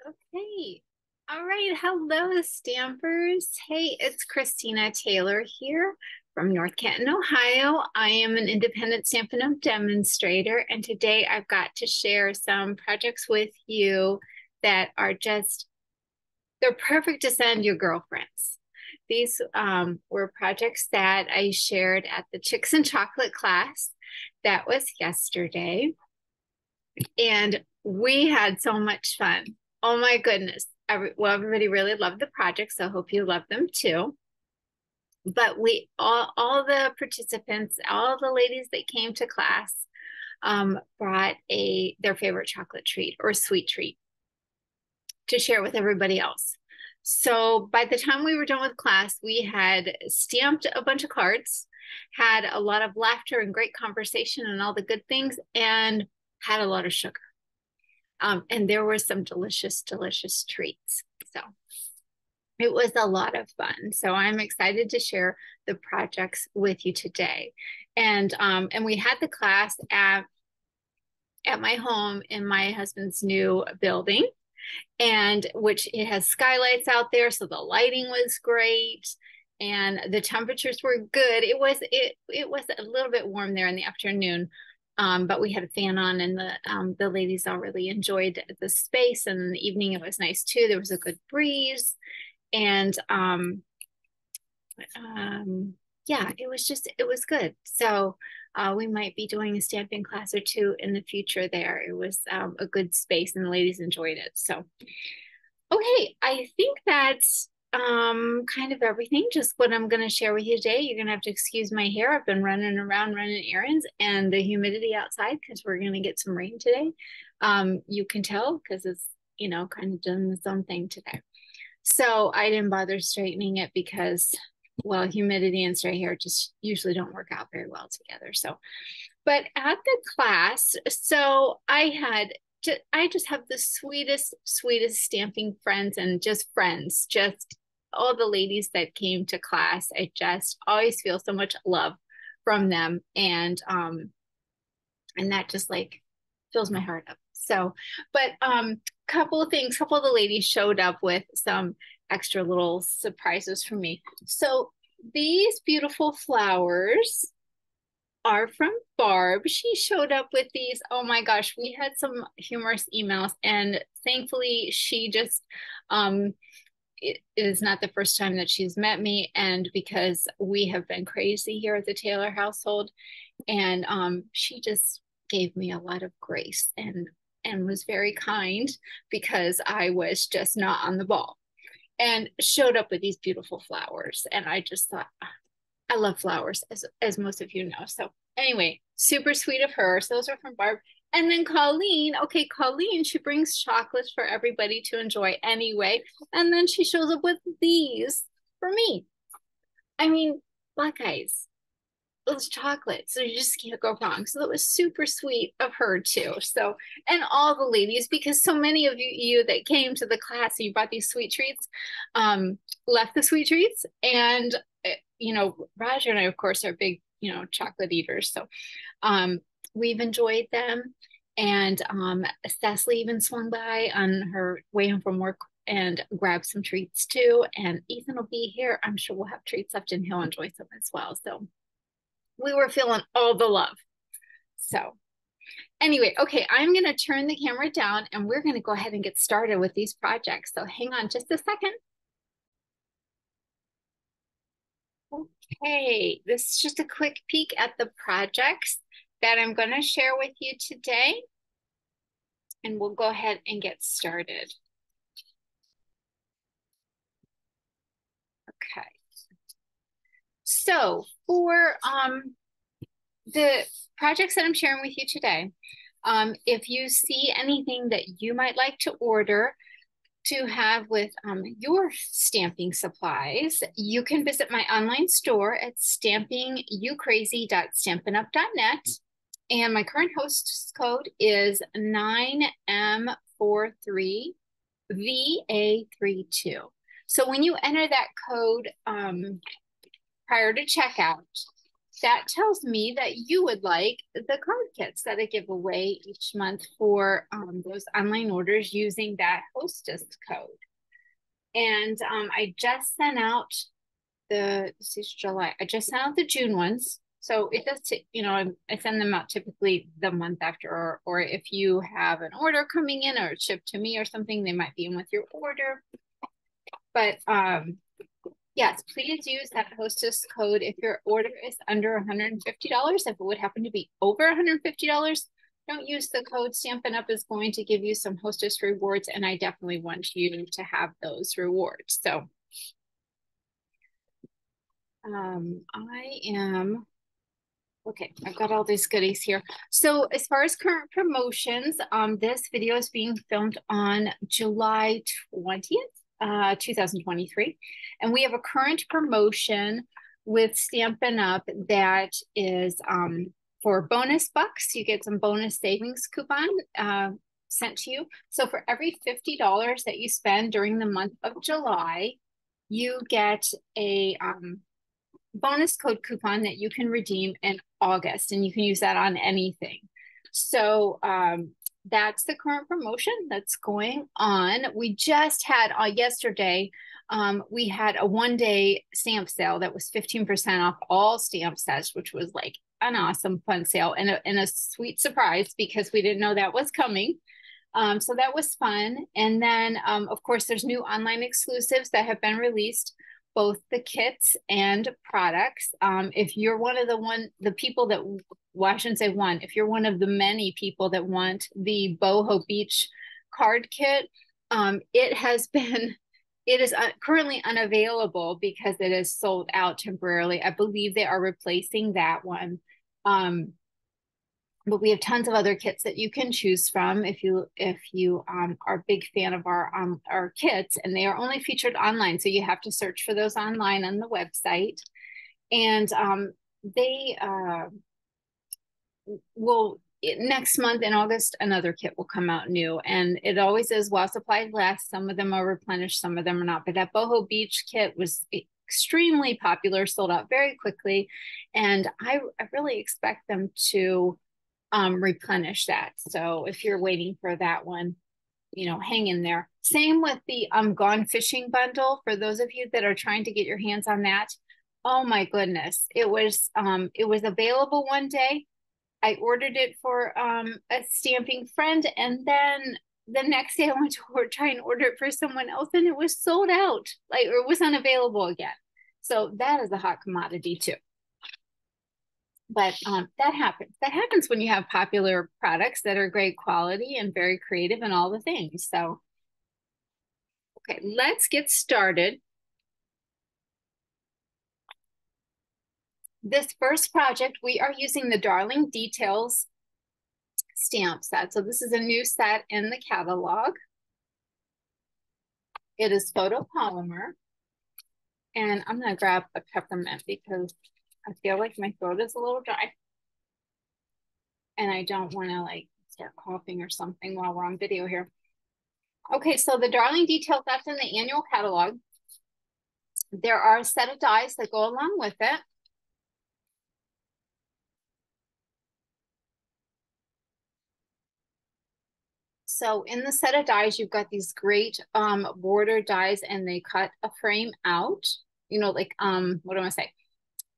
Okay. All right. Hello, Stampers. Hey, it's Christina Taylor here from North Canton, Ohio. I am an independent Stampin' Up! Demonstrator, and today I've got to share some projects with you that are they're perfect to send your girlfriends. These were projects that I shared at the Chicks and Chocolate class. That was yesterday. And we had so much fun. Oh my goodness. Everybody really loved the project, so I hope you love them too. But all the participants, all the ladies that came to class, brought their favorite chocolate treat or sweet treat to share with everybody else. So by the time we were done with class, we had stamped a bunch of cards, had a lot of laughter and great conversation and all the good things, and had a lot of sugar. And there were some delicious, delicious treats. So it was a lot of fun. So I'm excited to share the projects with you today. And we had the class at my home in my husband's new building, and which it has skylights out there, so the lighting was great and the temperatures were good. It was a little bit warm there in the afternoon, but we had a fan on, and the ladies all really enjoyed the space. And in the evening, it was nice too. There was a good breeze, and yeah, it was good. So we might be doing a stamping class or two in the future there. It was a good space, and the ladies enjoyed it. So, okay, I think that's kind of everything. Just what I'm going to share with you today. You're going to have to excuse my hair. I've been running around running errands, and the humidity outside because we're going to get some rain today. You can tell because it's, kind of doing its own thing today. So I didn't bother straightening it because, well, humidity and straight hair just usually don't work out very well together. So, but at the class, so I just have the sweetest, sweetest stamping friends, and just friends, just all the ladies that came to class. I just always feel so much love from them. And that just like fills my heart up. So, but couple of things, couple of the ladies showed up with some extra little surprises for me. So these beautiful flowers are from Barb. She showed up with these. Oh my gosh, we had some humorous emails, and thankfully she just it is not the first time that she's met me, and because we have been crazy here at the Taylor household, and she just gave me a lot of grace and was very kind because I was just not on the ball, and showed up with these beautiful flowers. And I just thought, I love flowers, as most of you know. So anyway, super sweet of her. So those are from Barb. And then Colleen, okay, Colleen, she brings chocolates for everybody to enjoy anyway. And then she shows up with these for me. I mean, black eyes, those chocolates. So you just can't go wrong. So that was super sweet of her too. So, and all the ladies, because so many of you that came to the class, you brought these sweet treats, left the sweet treats. And, Roger and I, of course, are big, chocolate eaters. So we've enjoyed them. And Cecily even swung by on her way home from work and grabbed some treats too. And Ethan will be here. I'm sure we'll have treats left and he'll enjoy some as well. So we were feeling all the love. So anyway, okay, I'm going to turn the camera down and we're going to go ahead and get started with these projects. So hang on just a second. Okay, this is just a quick peek at the projects that I'm going to share with you today. And we'll go ahead and get started. Okay. So for the projects that I'm sharing with you today, if you see anything that you might like to order to have with your stamping supplies, you can visit my online store at stampingyoucrazy.stampinup.net. And my current host code is 9M43VA32. So when you enter that code prior to checkout, that tells me that you would like the card kits that I give away each month for those online orders using that hostess code. And I just sent out this is July. I just sent out the June ones. So it does, I send them out typically the month after, or if you have an order coming in or shipped to me or something, they might be in with your order. But yes, please use that hostess code if your order is under $150. If it would happen to be over $150, don't use the code. Stampin' Up! Is going to give you some hostess rewards, and I definitely want you to have those rewards. So I am, okay, I've got all these goodies here. So as far as current promotions, this video is being filmed on July 20th, 2023. And we have a current promotion with Stampin' Up! That is for bonus bucks. You get some bonus savings coupon sent to you. So for every $50 that you spend during the month of July, you get a bonus code coupon that you can redeem in August, and you can use that on anything. So that's the current promotion that's going on. We just had yesterday, we had a 1-day stamp sale that was 15% off all stamp sets, which was like an awesome fun sale and a sweet surprise because we didn't know that was coming. So that was fun. And then, of course, there's new online exclusives that have been released, both the kits and products. If you're one of the people that, well, I shouldn't say one, if you're one of the many people that want the Boho Beach card kit, it is currently unavailable because it is sold out temporarily. I believe they are replacing that one. But we have tons of other kits that you can choose from if you are a big fan of our kits, and they are only featured online, so you have to search for those online on the website. And they will next month in August, another kit will come out new, and it always is while supplies last. Some of them are replenished, some of them are not. But that Boho Beach kit was extremely popular, sold out very quickly, and I really expect them to replenish that. So if you're waiting for that one, hang in there. Same with the Gone Fishing bundle. For those of you that are trying to get your hands on that, oh my goodness, it was available one day. I ordered it for a stamping friend, and then the next day I went to try and order it for someone else, and it was sold out, or it was unavailable again. So that is a hot commodity too. But that happens. That happens when you have popular products that are great quality and very creative and all the things. So, okay, let's get started. This first project, we are using the Darling Details stamp set. So this is a new set in the catalog. It is photopolymer. And I'm going to grab a peppermint because I feel like my throat is a little dry. And I don't want to start coughing or something while we're on video here. Okay, so the Darling Details, that's in the annual catalog. There are a set of dies that go along with it. So in the set of dies, you've got these great border dies, and they cut a frame out. What do I say?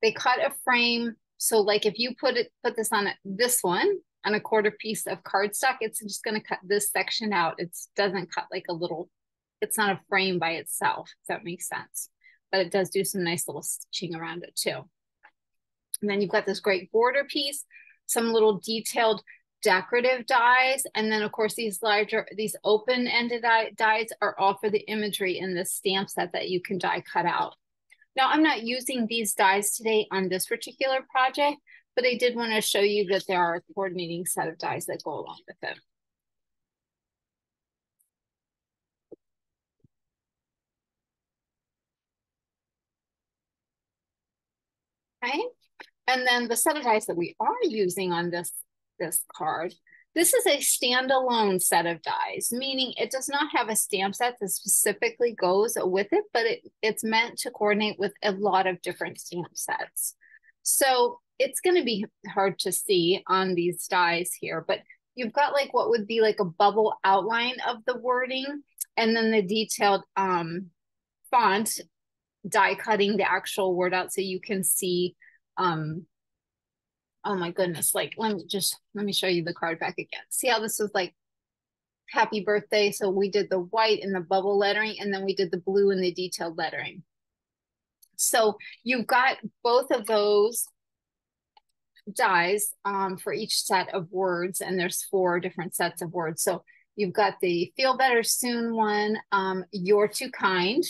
They cut a frame. So if you put this on this one on a quarter piece of cardstock, it's just going to cut this section out. It doesn't cut it's not a frame by itself, if that makes sense. But it does do some nice little stitching around it too. And then you've got this great border piece, some little detailed decorative dies, and then of course these open-ended dies are all for the imagery in this stamp set that you can die cut out. Now, I'm not using these dies today on this particular project, but I did want to show you that there are a coordinating set of dies that go along with it. Okay, and then the set of dies that we are using on this card, this is a standalone set of dies, meaning it does not have a stamp set that specifically goes with it, but it's meant to coordinate with a lot of different stamp sets. So it's going to be hard to see on these dies here, but you've got like what would be like a bubble outline of the wording, and then the detailed font die cutting the actual word out so you can see. Oh my goodness, like let me show you the card back again. See how this is like happy birthday? So we did the white and the bubble lettering, and then we did the blue and the detailed lettering. So you've got both of those dies for each set of words, and there's 4 different sets of words. So you've got the feel better soon one, you're too kind,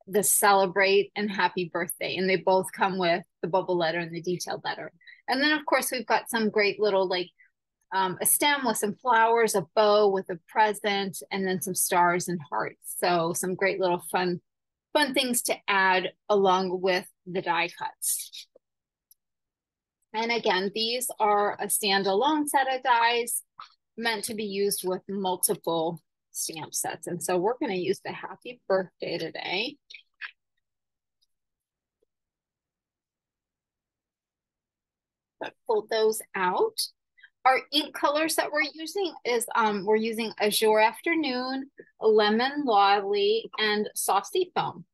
the celebrate, and happy birthday, and they both come with the bubble letter and the detailed letter. And then of course we've got some great little like a stem with some flowers, a bow with a present, and then some stars and hearts. So some great little fun things to add along with the die cuts. And again, these are a standalone set of dies meant to be used with multiple stamp sets. And so we're going to use the happy birthday today. But pull those out. Our ink colors that we're using is we're using Azure Afternoon, Lemon Lolly, and Saucy Foam.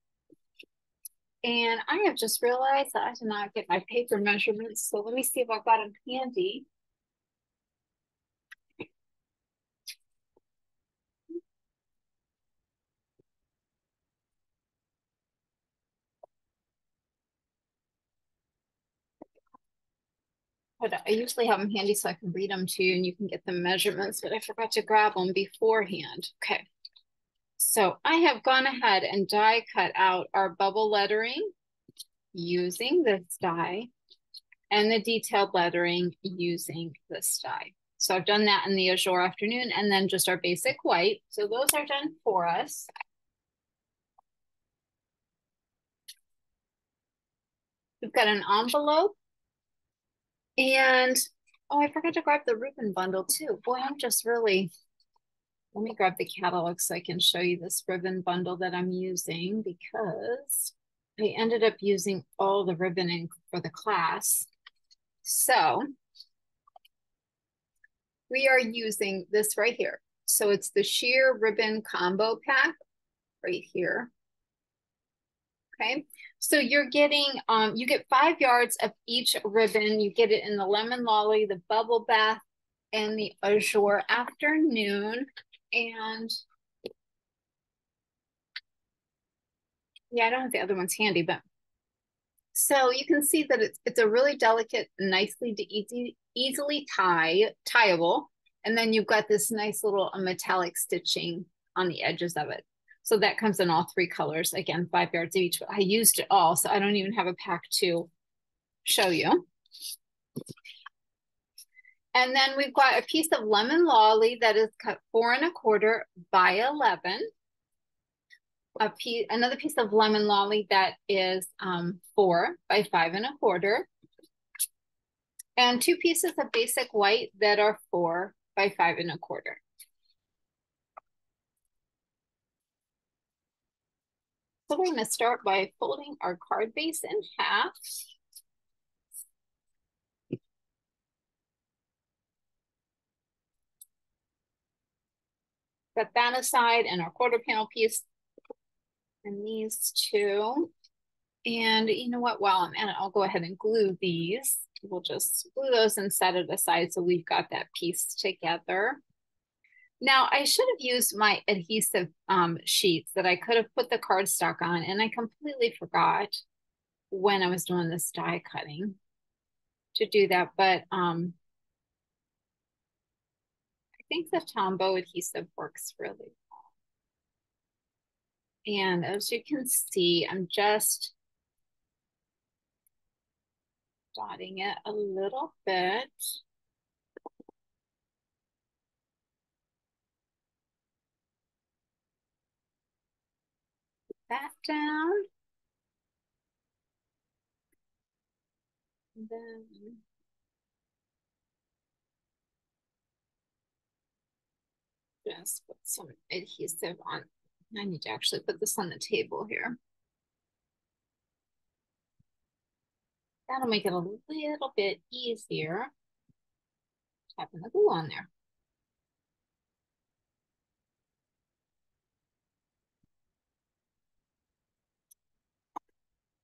And I have just realized that I did not get my paper measurements, so let me see if I've got them handy. But I usually have them handy so I can read them to you and you can get the measurements, but I forgot to grab them beforehand. Okay, so I have gone ahead and die cut out our bubble lettering using this die and the detailed lettering using this die. So I've done that in the Azure Afternoon and then just our basic white. So those are done for us. We've got an envelope and, oh, I forgot to grab the ribbon bundle too. Boy, I'm just really, let me grab the catalog so I can show you this ribbon bundle that I'm using because I ended up using all the ribboning for the class. So we are using this right here. So it's the sheer ribbon combo pack right here. Okay, so you're getting, you get 5 yards of each ribbon. You get it in the Lemon Lolly, the Bubble Bath, and the Azure Afternoon. And yeah, I don't have the other ones handy, but so you can see that it's a really delicate, nicely to easily tieable. And then you've got this nice little metallic stitching on the edges of it. So that comes in all 3 colors. Again, 5 yards each. I used it all, so I don't even have a pack to show you. And then we've got a piece of Lemon Lolly that is cut 4 1/4 by 11. Another piece of Lemon Lolly that is 4 by 5 1/4. And 2 pieces of basic white that are 4 by 5 1/4. So we're going to start by folding our card base in half. Set that aside and our quarter panel piece and these 2. And you know what, while I'm at it, I'll go ahead and glue these. We'll just glue those and set it aside so we've got that piece together. Now, I should have used my adhesive sheets that I could have put the cardstock on, and I completely forgot when I was doing this die cutting to do that. But I think the Tombow adhesive works really well. And as you can see, I'm just dotting it a little bit. That down. And then just put some adhesive on. I need to actually put this on the table here. That'll make it a little bit easier tapping the glue on there.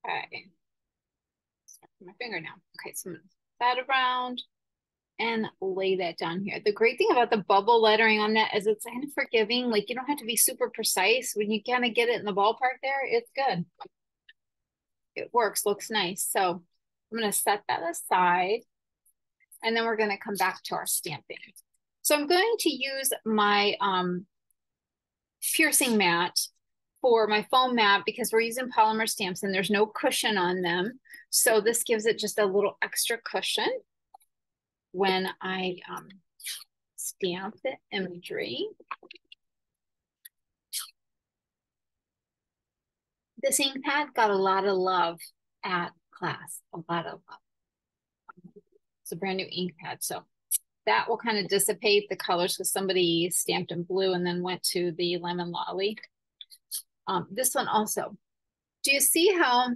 Okay. Start with my finger now. Okay, so I'm gonna that around and lay that down here. The great thing about the bubble lettering on that is it's kind of forgiving. Like you don't have to be super precise. When you kind of get it in the ballpark there, it's good. It works, looks nice. So I'm gonna set that aside and then we're gonna come back to our stamping. So I'm going to use my piercing mat for my foam mat because we're using polymer stamps and there's no cushion on them. So this gives it just a little extra cushion when I stamp the imagery. This ink pad got a lot of love at class, a lot of love. It's a brand new ink pad, so that will kind of dissipate the colors because somebody stamped in blue and then went to the lemon lolly. This one also. Do you see how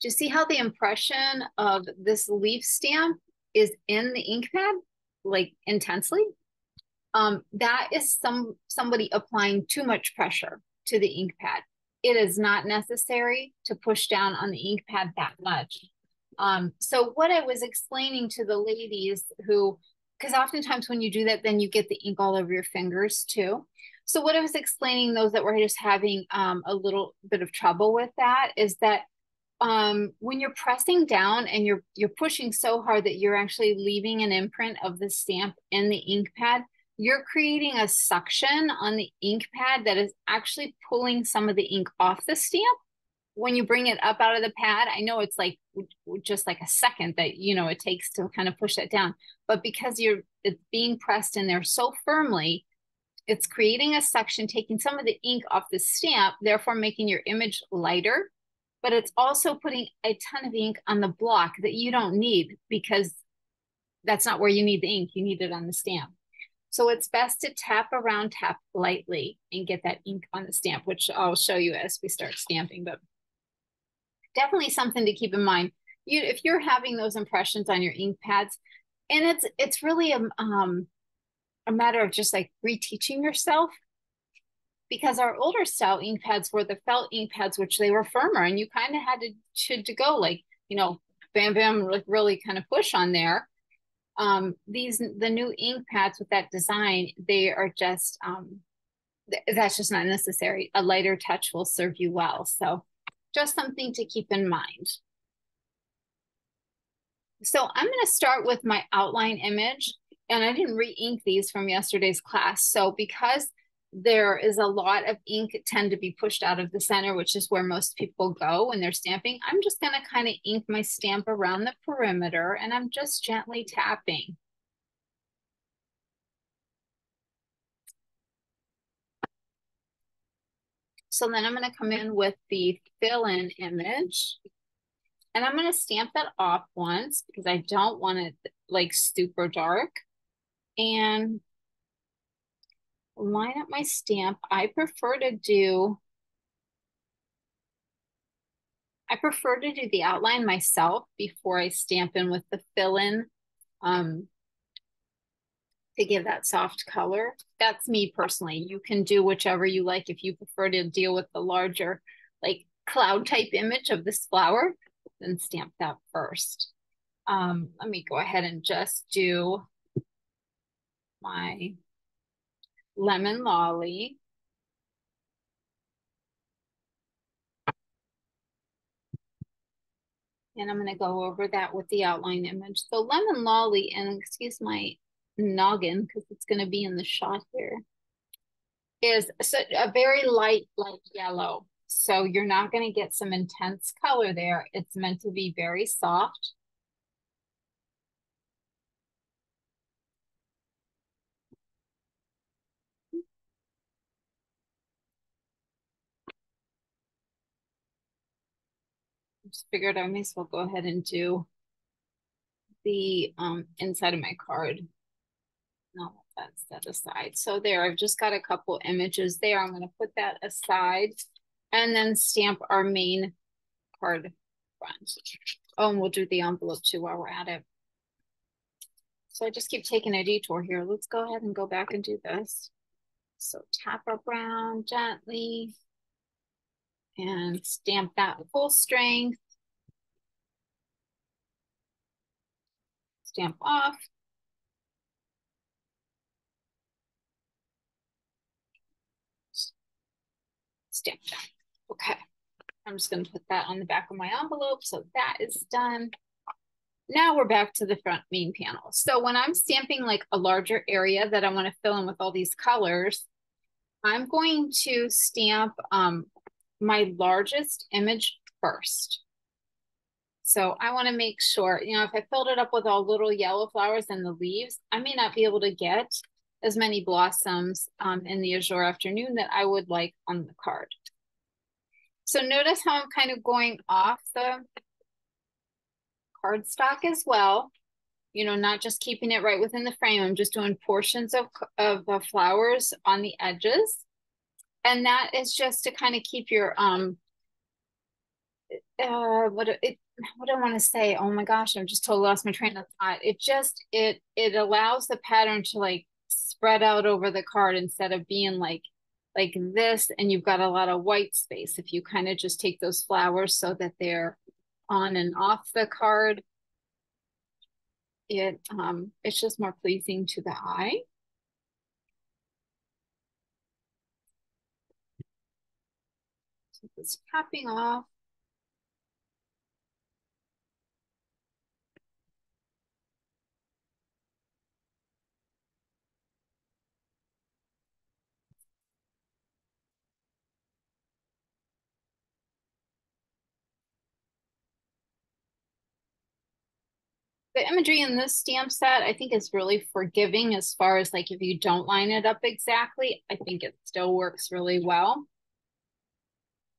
the impression of this leaf stamp is in the ink pad, like intensely? That is somebody applying too much pressure to the ink pad. It is not necessary to push down on the ink pad that much. So what I was explaining to the ladies who, because oftentimes when you do that, then you get the ink all over your fingers too. So what I was explaining, those that were just having a little bit of trouble with that, is that when you're pressing down and you're pushing so hard that you're actually leaving an imprint of the stamp in the ink pad, you're creating a suction on the ink pad that is actually pulling some of the ink off the stamp. When you bring it up out of the pad, I know it's like just like a second that it takes to kind of push that down, but because it's being pressed in there so firmly, it's creating a suction, taking some of the ink off the stamp, therefore making your image lighter. But it's also putting a ton of ink on the block that you don't need because that's not where you need the ink. You need it on the stamp. So it's best to tap around, tap lightly, and get that ink on the stamp, which I'll show you as we start stamping. But definitely something to keep in mind. If you're having those impressions on your ink pads, and it's really a matter of just like reteaching yourself, because our older style ink pads were the felt ink pads, which they were firmer, and you kind of had to go like bam bam, like really kind of push on there. The new ink pads with that design, they are just that's just not necessary. A lighter touch will serve you well. So just something to keep in mind. So I'm going to start with my outline image, and I didn't re-ink these from yesterday's class. So because there is a lot of ink tend to be pushed out of the center, which is where most people go when they're stamping, I'm just going to kind of ink my stamp around the perimeter, and I'm just gently tapping. So then I'm going to come in with the fill-in image, and I'm going to stamp that off once because I don't want it like super dark. And line up my stamp. I prefer to do the outline myself before I stamp in with the fill-in to give that soft color. That's me personally. You can do whichever you like. If you prefer to deal with the larger like cloud type image of this flower, then stamp that first. Let me go ahead and just do my lemon lolly. And I'm going to go over that with the outline image. So lemon lolly, and excuse my noggin because it's going to be in the shot here, is a very light yellow. So you're not going to get some intense color there. It's meant to be very soft. Just figured I may as well go ahead and do the inside of my card. No, that's set aside. So there, I've just got a couple images there. I'm going to put that aside and then stamp our main card front. Oh, and we'll do the envelope too while we're at it. So I just keep taking a detour here. Let's go ahead and go back and do this. So tap our brown gently and stamp that full strength. Stamp off. Stamp down. Okay. I'm just going to put that on the back of my envelope. So that is done. Now we're back to the front main panel. So when I'm stamping like a larger area that I want to fill in with all these colors, I'm going to stamp my largest image first. So I want to make sure, you know, if I filled it up with all little yellow flowers and the leaves, I may not be able to get as many blossoms in the azure afternoon that I would like on the card. So notice how I'm kind of going off the cardstock as well, you know, not just keeping it right within the frame. I'm just doing portions of flowers on the edges. And that is just to kind of keep your, what do I want to say? Oh my gosh, I'm just totally lost my train of thought. It allows the pattern to like spread out over the card instead of being like this and you've got a lot of white space. If you kind of just take those flowers so that they're on and off the card, it's just more pleasing to the eye. So it's tapping off. The imagery in this stamp set, I think, is really forgiving as far as like if you don't line it up exactly, I think it still works really well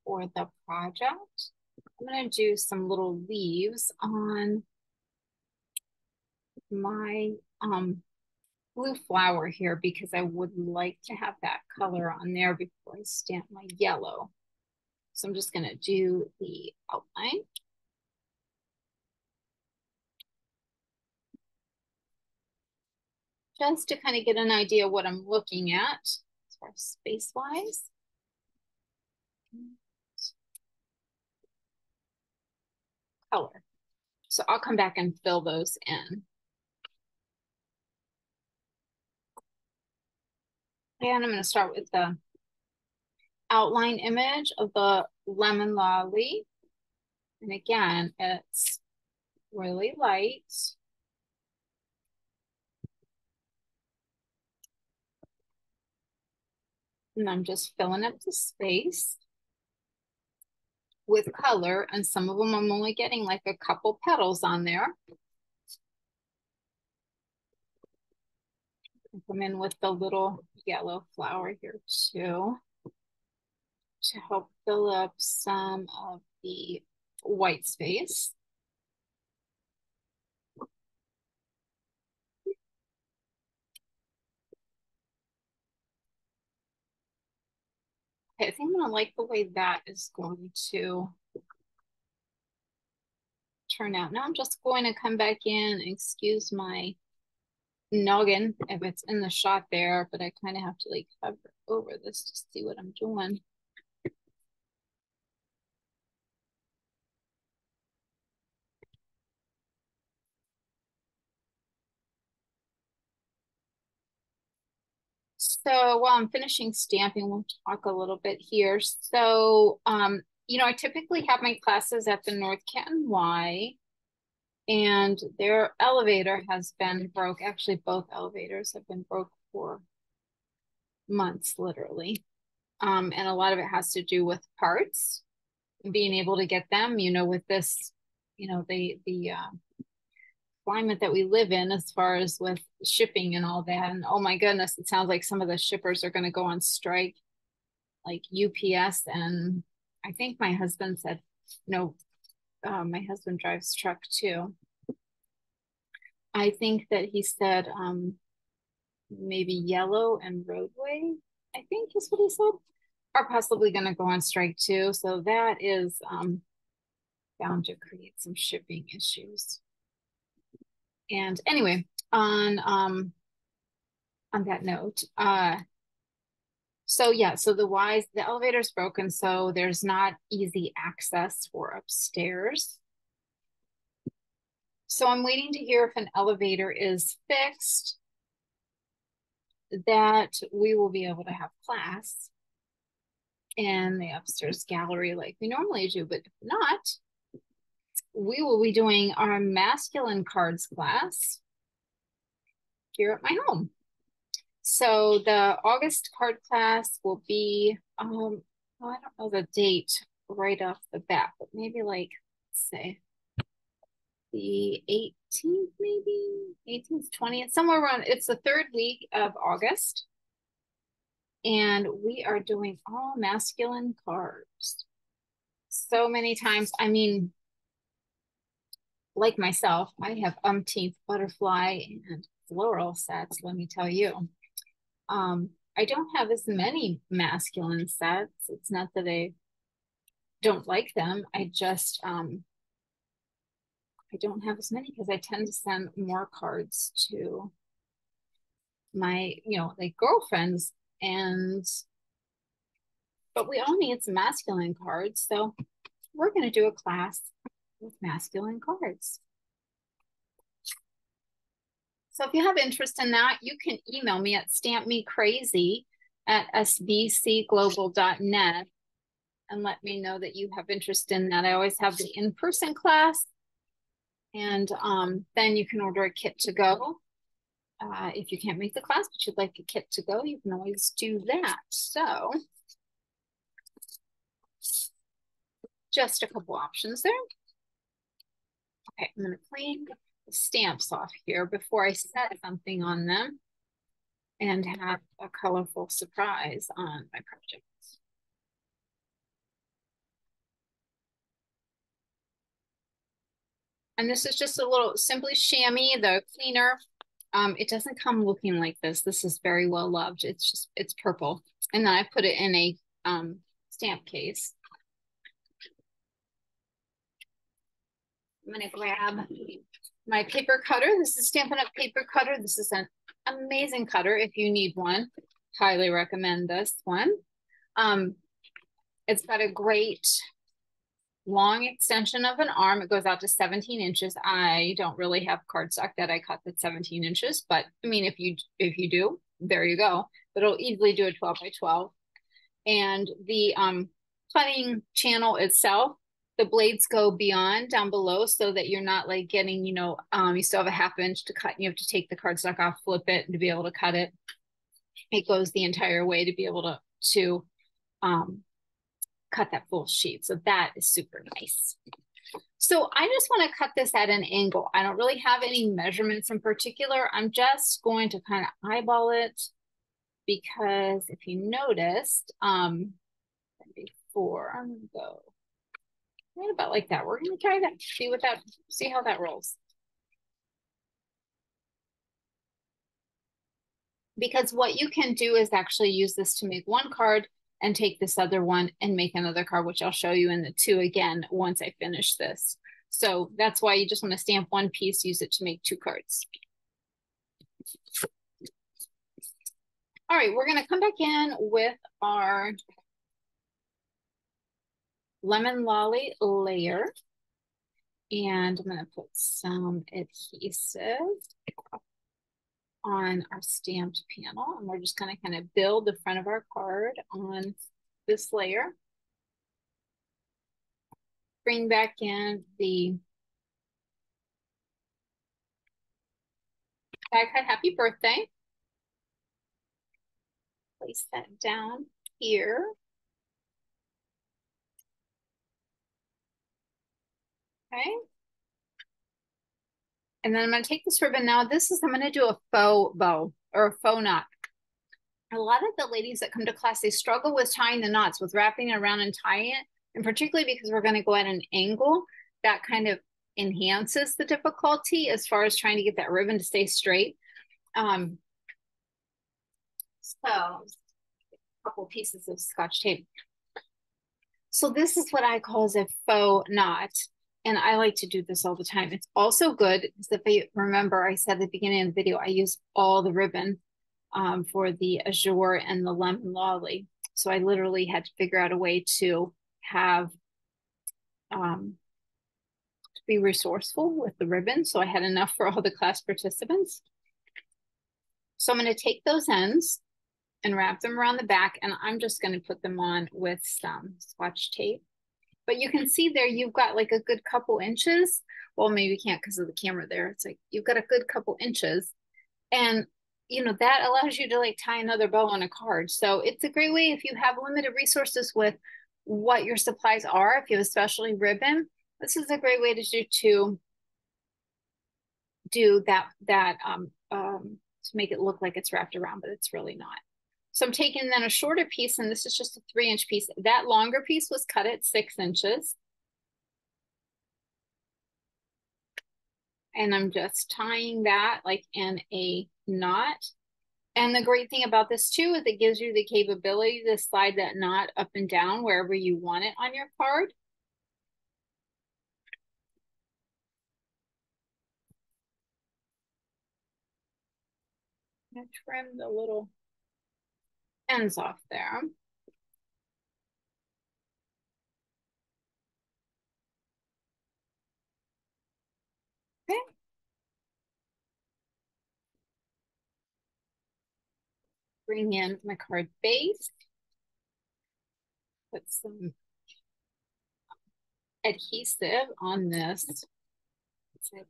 for the project. I'm going to do some little leaves on my blue flower here because I would like to have that color on there before I stamp my yellow. So I'm just going to do the outline. Just to kind of get an idea what I'm looking at as far as space-wise. Color. So I'll come back and fill those in. And I'm going to start with the outline image of the lemon lolly. And again, it's really light. And I'm just filling up the space with color. And some of them I'm only getting like a couple petals on there. Come in with the little yellow flower here too, to help fill up some of the white space. Okay, I think I'm gonna like the way that is going to turn out. Now I'm just going to come back in, excuse my noggin if it's in the shot there, but I kind of have to like hover over this to see what I'm doing. So while I'm finishing stamping, we'll talk a little bit here. So, you know, I typically have my classes at the North Canton Y, and their elevator has been broke. Actually, both elevators have been broke for months, literally. And a lot of it has to do with parts, being able to get them, you know, with this, you know, the climate that we live in as far as with shipping and all that. And oh my goodness, it sounds like some of the shippers are going to go on strike, like UPS. And I think my husband said, no, my husband drives truck too. I think that he said maybe Yellow and Roadway, I think is what he said, are possibly going to go on strike too. So that is bound to create some shipping issues. And anyway, on that note, so yeah, so the elevator's broken, so there's not easy access for upstairs. So I'm waiting to hear if an elevator is fixed, that we will be able to have class in the upstairs gallery like we normally do, but if not, we will be doing our masculine cards class here at my home. So the August card class will be, I don't know the date right off the bat, but maybe like, let's say the 18th, maybe 18th, 20th, somewhere around, it's the third week of August. And we are doing all masculine cards. So many times, I mean, like myself, I have umpteenth butterfly and floral sets, let me tell you. I don't have as many masculine sets. It's not that I don't like them. I just, I don't have as many because I tend to send more cards to my, like girlfriends, but we all need some masculine cards. So we're going to do a class with masculine cards. So if you have interest in that, you can email me at stampmecrazy@sbcglobal.net and let me know that you have interest in that. I always have the in-person class, and then you can order a kit to go. If you can't make the class, but you'd like a kit to go, you can always do that. So just a couple options there. Okay, I'm going to clean the stamps off here before I set something on them and have a colorful surprise on my project. And this is just a little Simply Chamois, the cleaner. It doesn't come looking like this. This is very well loved. It's purple. And then I put it in a stamp case. I'm gonna grab my paper cutter. This is Stampin' Up! Paper cutter. This is an amazing cutter if you need one. Highly recommend this one. It's got a great long extension of an arm. It goes out to 17 inches. I don't really have cardstock that I cut that's 17 inches, but I mean, if you do, there you go. But it'll easily do a 12 by 12. And the cutting channel itself, the blades go beyond down below so that you're not like getting, you still have a ½ inch to cut and you have to take the cardstock off, flip it, and to be able to cut it. It goes the entire way to be able to cut that full sheet. So that is super nice. So I just want to cut this at an angle. I don't really have any measurements in particular. I'm just going to kind of eyeball it because if you noticed, before I'm going to go right about like that. We're going to try that, see how that rolls. Because what you can do is actually use this to make one card and take this other one and make another card, which I'll show you in the two again once I finish this. So that's why you just want to stamp one piece, use it to make two cards. All right, we're going to come back in with our Lemon Lolly layer. And I'm going to put some adhesive on our stamped panel. And we're just going to kind of build the front of our card on this layer. Bring back in the die cut Happy Birthday. Place that down here. Okay. And then I'm going to take this ribbon. Now I'm going to do a faux bow or a faux knot. A lot of the ladies that come to class, they struggle with tying the knots, with wrapping it around and tying it. And particularly because we're going to go at an angle, that kind of enhances the difficulty as far as trying to get that ribbon to stay straight. So a couple pieces of Scotch tape. So this is what I call as a faux knot. And I like to do this all the time. It's also good because if I remember, I said at the beginning of the video, I use all the ribbon for the Azure and the Lemon Lolly. So I literally had to figure out a way to have to be resourceful with the ribbon. So I had enough for all the class participants. So I'm going to take those ends and wrap them around the back, and I'm just going to put them on with some Scotch tape. But you can see there, you've got like a good couple inches. Well, maybe you can't because of the camera there. It's like you've got a good couple inches. And, you know, that allows you to like tie another bow on a card. So it's a great way if you have limited resources with what your supplies are. If you have especially ribbon, this is a great way to do that to make it look like it's wrapped around, but it's really not. So I'm taking then a shorter piece, and this is just a 3-inch piece. That longer piece was cut at 6 inches. And I'm just tying that like in a knot. And the great thing about this too is it gives you the capability to slide that knot up and down wherever you want it on your card. I'm gonna trim the little ends off there. Okay. Bring in my card base. Put some adhesive on this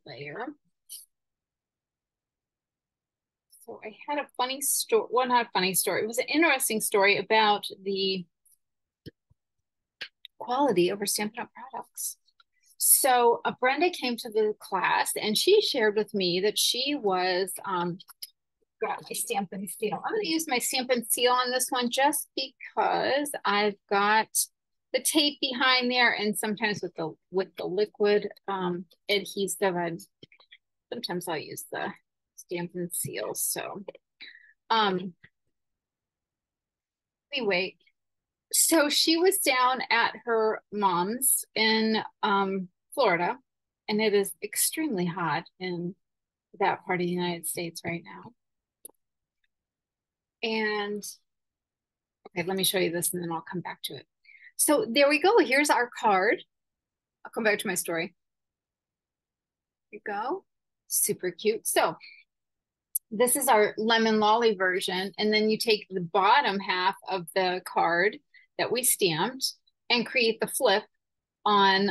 layer. So I had a funny story, well, not a funny story. It was an interesting story about the quality of our Stampin' Up! Products. So Brenda came to the class and she shared with me that she was got my Stampin' Seal. I'm going to use my Stampin' Seal on this one just because I've got the tape behind there, and sometimes with the liquid adhesive, sometimes I'll use the Stampin' Seal. So anyway, so she was down at her mom's in Florida, and it is extremely hot in that part of the United States right now. And okay, let me show you this and then I'll come back to it. So there we go. Here's our card. I'll come back to my story. Here we go. Super cute. So this is our Lemon Lolly version. And then you take the bottom half of the card that we stamped and create the flip on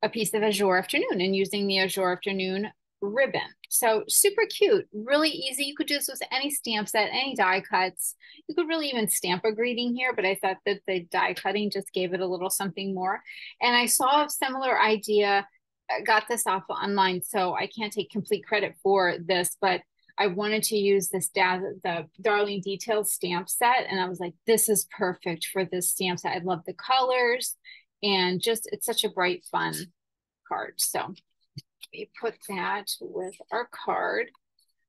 a piece of Azure Afternoon and using the Azure Afternoon ribbon. So super cute, really easy. You could do this with any stamp set, any die cuts. You could really even stamp a greeting here, but I thought that the die cutting just gave it a little something more. And I saw a similar idea, got this off online, so I can't take complete credit for this, but I wanted to use this the Darling Details stamp set. And I was like, this is perfect for this stamp set. I love the colors and just, it's such a bright, fun card. So we put that with our card.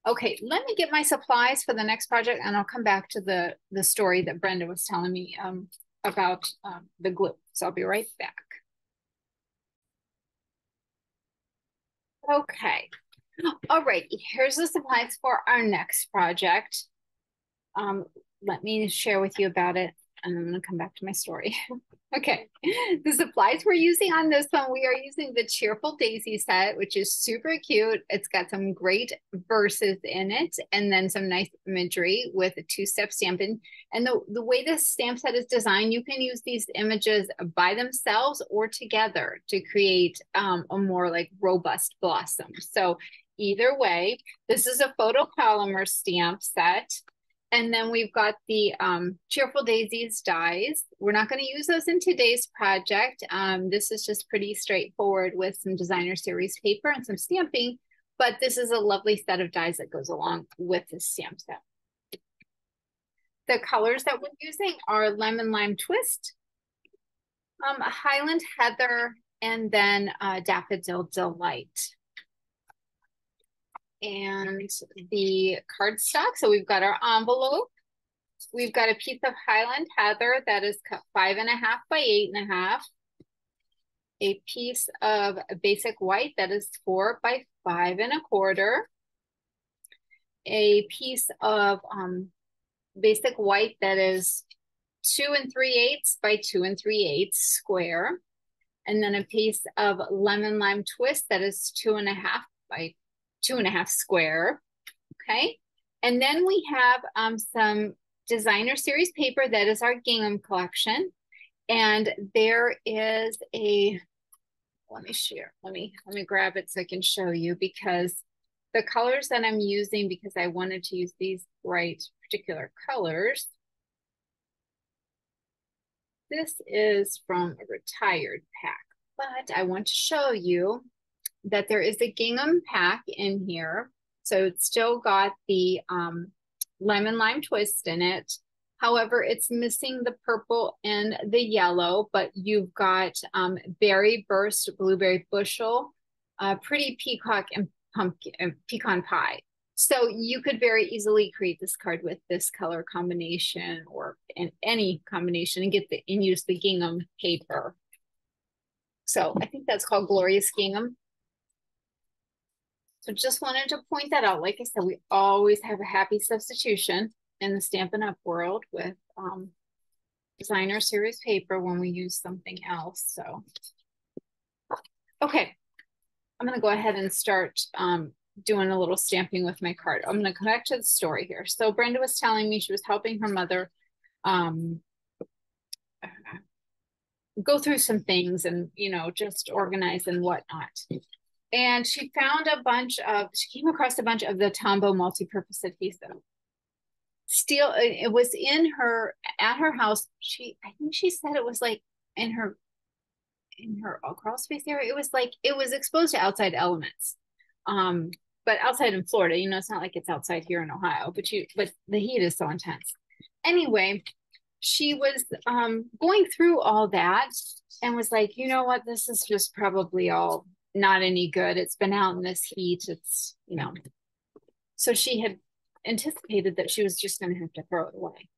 Okay, let me get my supplies for the next project and I'll come back to the story that Brenda was telling me about the glue. So I'll be right back. Okay. All right, here's the supplies for our next project. Let me share with you about it, and I'm going to come back to my story. Okay, the supplies we're using on this one, we are using the Cheerful Daisy set, which is super cute. It's got some great verses in it, and then some nice imagery with a 2-step stamping. And the way this stamp set is designed, you can use these images by themselves or together to create a more like robust blossom. So either way, this is a photopolymer stamp set. And then we've got the Cheerful Daisies dies. We're not going to use those in today's project. This is just pretty straightforward with some designer series paper and some stamping, but this is a lovely set of dies that goes along with this stamp set. The colors that we're using are Lemon Lime Twist, Highland Heather, and then Daffodil Delight. And the cardstock. So we've got our envelope. We've got a piece of Highland Heather that is cut 5.5 by 8.5. a piece of basic white that is 4 by 5 1/4, a piece of basic white that is 2 3/8 by 2 3/8 square, and then a piece of lemon lime twist that is 2.5 by 2.5 square. Okay. And then we have some designer series paper that is our gingham collection. And there is a, let me share, let me grab it so I can show you, because the colors that I'm using, because I wanted to use these bright particular colors. This is from a retired pack, but I want to show you that there is a gingham pack in here. So it's still got the lemon lime twist in it. However, it's missing the purple and the yellow, but you've got berry burst, blueberry bushel, pretty peacock and pumpkin and pecan pie. So you could very easily create this card with this color combination or in any combination and and use the gingham paper. So I think that's called Glorious Gingham. So just wanted to point that out. Like I said, we always have a happy substitution in the Stampin' Up! World with designer series paper when we use something else. So, okay, I'm gonna go ahead and start doing a little stamping with my card. I'm gonna come back to the story here. So Brenda was telling me she was helping her mother go through some things and, you know, just organize and whatnot. And she found she came across a bunch of the Tombow multi-purpose adhesive. Still, it was at her house. I think she said it was like in her crawl space area. It was exposed to outside elements. But outside in Florida, you know, it's not like it's outside here in Ohio, but the heat is so intense. Anyway, she was going through all that and was like, you know what, this is just probably all not any good. It's been out in this heat. It's, you know, so she had anticipated that she was just going to have to throw it away.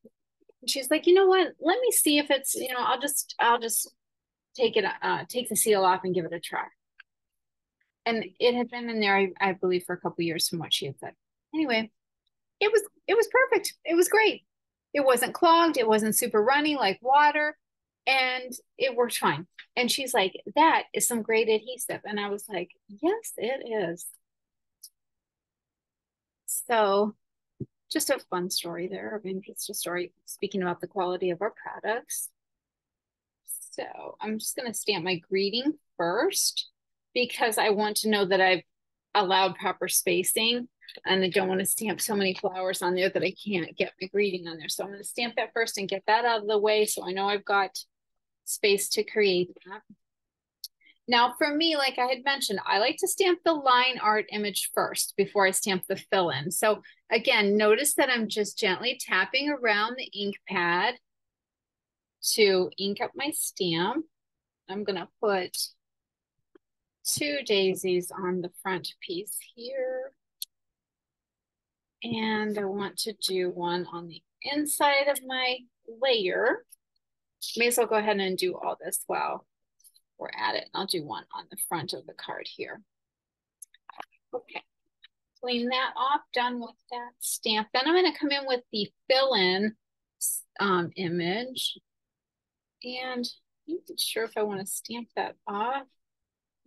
And she's like, you know what, let me see if it's, you know, I'll just take the seal off and give it a try. And it had been in there, I believe, for a couple years from what she had said. Anyway, it was perfect. It was great. It wasn't clogged. It wasn't super runny like water, and it worked fine. And she's like, that is some great adhesive. And I was like, yes, it is. So just a fun story there. I mean, just a story speaking about the quality of our products. So I'm just going to stamp my greeting first because I want to know that I've allowed proper spacing, and I don't want to stamp so many flowers on there that I can't get my greeting on there. So I'm going to stamp that first and get that out of the way so I know I've got space to create that. Now for me, like I had mentioned, I like to stamp the line art image first before I stamp the fill-in. So again, notice that I'm just gently tapping around the ink pad to ink up my stamp. I'm gonna put 2 daisies on the front piece here. And I want to do one on the inside of my layer. May as well go ahead and do all this while we're at it. I'll do one on the front of the card here. Okay, clean that off, done with that stamp. Then I'm going to come in with the fill-in image. And I'm not sure if I want to stamp that off.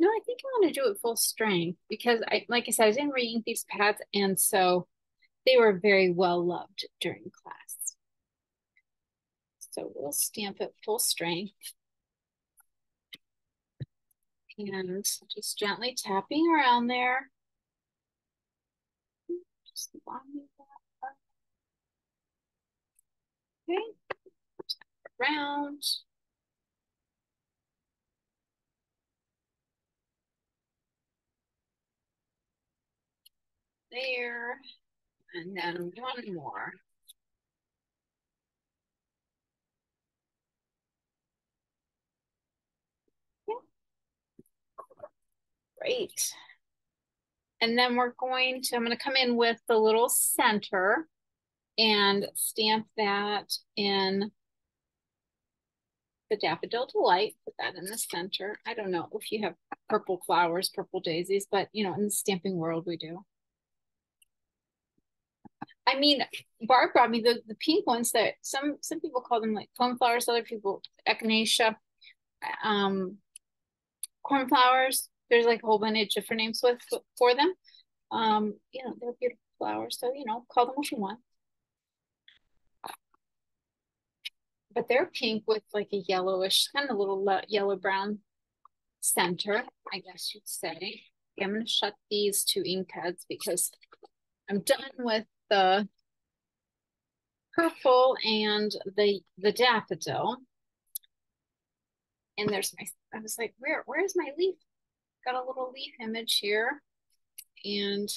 No, I think I want to do it full strength because like I said, I didn't re-ink these pads, and so they were very well loved during class. So we'll stamp it full strength. And just gently tapping around there. Just lining that up. Okay, tap around. There, and then one more. Okay. Great. And then I'm going to come in with the little center and stamp that in the Daffodil Delight. Put that in the center. I don't know if you have purple flowers, purple daisies, but you know, in the stamping world, we do. I mean, Barb brought me the pink ones that some people call them like coneflowers, other people echinacea, cornflowers. There's like a whole bunch of different names for them. You know, they're beautiful flowers, so you know, call them what you want. But they're pink with like a yellowish, kind of little yellow brown center, I guess you'd say. Okay, I'm going to shut these two ink pads because I'm done with the purple and the daffodil. And there's my, I was like, where's my leaf? Got a little leaf image here. And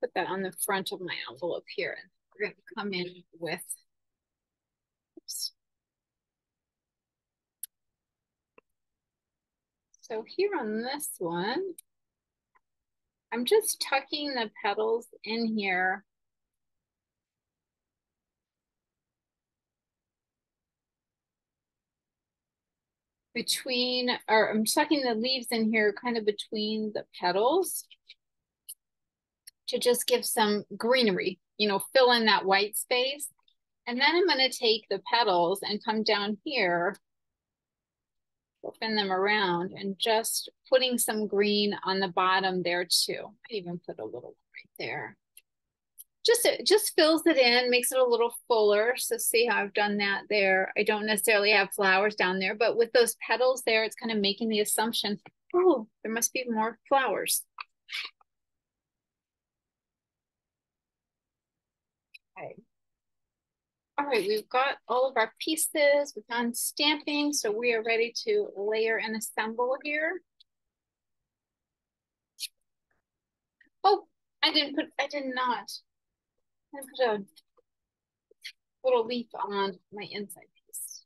put that on the front of my envelope here. And we're going to come in with, oops. So here on this one, I'm just tucking the petals in here. Between, or I'm tucking the leaves in here kind of between the petals to just give some greenery, you know, fill in that white space. And then I'm going to take the petals and come down here, open them around and just putting some green on the bottom there too. I even put a little right there. Just fills it in, makes it a little fuller. So see how I've done that there. I don't necessarily have flowers down there, but with those petals there, it's kind of making the assumption, oh, there must be more flowers. Okay. All right, we've got all of our pieces. We've done stamping, so we are ready to layer and assemble here. Oh, I did not. I put a little leaf on my inside piece.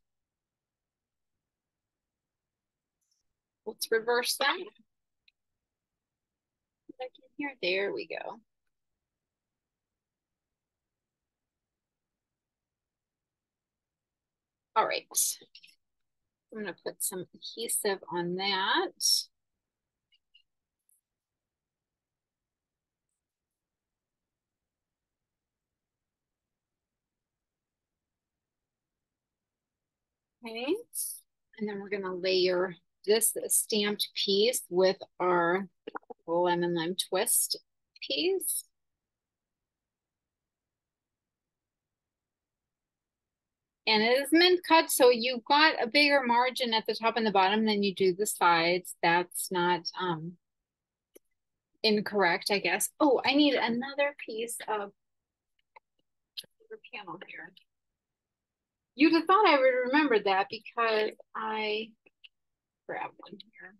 Let's reverse that. Back in here, there we go. All right, I'm gonna put some adhesive on that. Okay, and then we're gonna layer this stamped piece with our lemon lime twist piece. And it is mint cut, so you've got a bigger margin at the top and the bottom than you do the sides. That's not incorrect, I guess. Oh, I need another piece of panel here. You'd have thought I would remember that because I grabbed one here.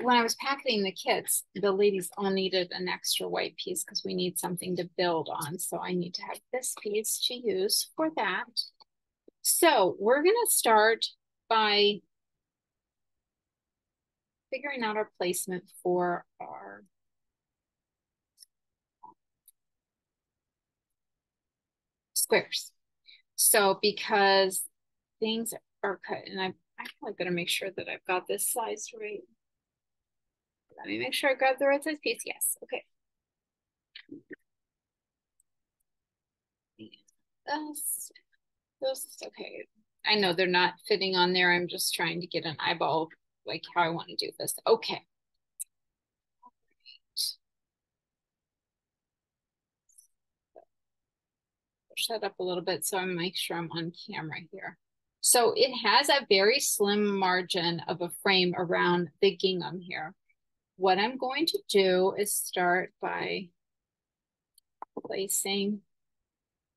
When I was packing the kits, the ladies all needed an extra white piece because we need something to build on. So I need to have this piece to use for that. So we're gonna start by figuring out our placement for our squares. So because things are cut, and I'm probably gonna make sure that I've got this size right. Let me make sure I grab the right size piece. Yes, okay. This, okay. I know they're not fitting on there. I'm just trying to get an eyeball like how I want to do this. Okay. Push that up a little bit so I make sure I'm on camera here. So it has a very slim margin of a frame around the gingham here. What I'm going to do is start by placing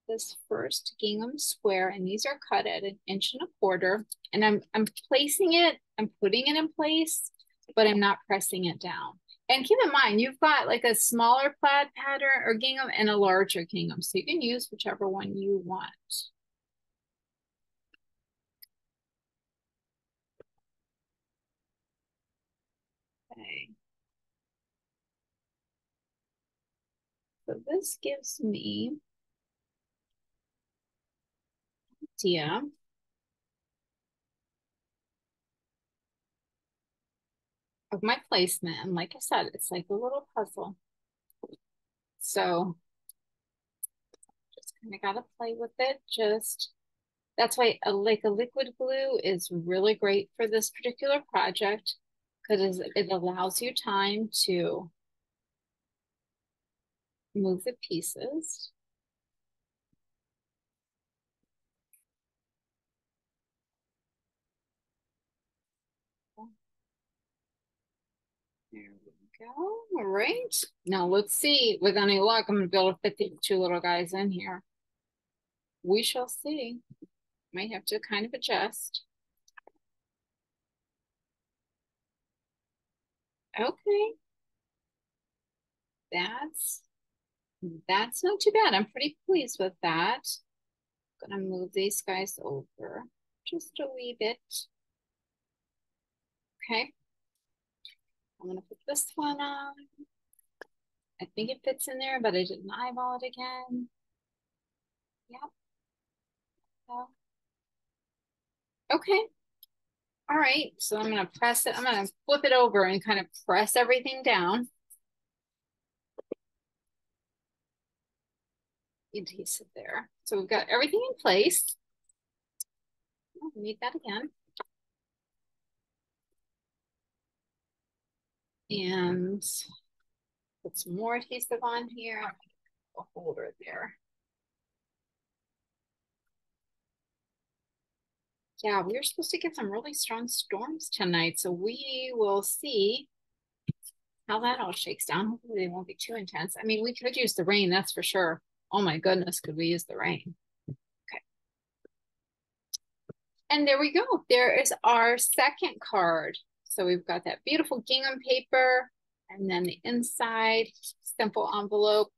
this first gingham square, and these are cut at 1.25 inches, and I'm placing it, I'm putting it in place, but I'm not pressing it down. And keep in mind, you've got like a smaller plaid pattern or gingham and a larger gingham, so you can use whichever one you want. this gives me an idea of my placement. And like I said, it's like a little puzzle. So just kind of got to play with it. That's why like a liquid glue is really great for this particular project because it allows you time to move the pieces. There we go. All right. Now let's see. With any luck, I'm going to be able to fit these two little guys in here. We shall see. Might have to kind of adjust. Okay. That's not too bad. I'm pretty pleased with that. I'm gonna move these guys over just a wee bit. Okay. I'm gonna put this one on. I think it fits in there, but I didn't eyeball it again. Yep. So, okay. All right. So I'm gonna press it. I'm gonna flip it over and kind of press everything down. Adhesive there. So we've got everything in place. Oh, we need that again. And put some more adhesive on here. A holder there. Yeah, we were supposed to get some really strong storms tonight, so we will see how that all shakes down. Hopefully they won't be too intense. I mean, we could use the rain, that's for sure. Oh my goodness, could we use the rain? Okay. And there we go. There is our second card. So we've got that beautiful gingham paper and then the inside simple envelope.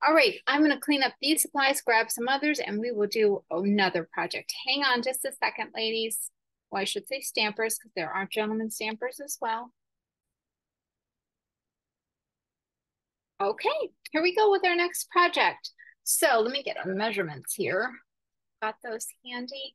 All right, I'm going to clean up these supplies, grab some others, and we will do another project. Hang on just a second, ladies. Well, I should say stampers because there are gentlemen stampers as well. Okay, here we go with our next project. So let me get our measurements here. Got those handy.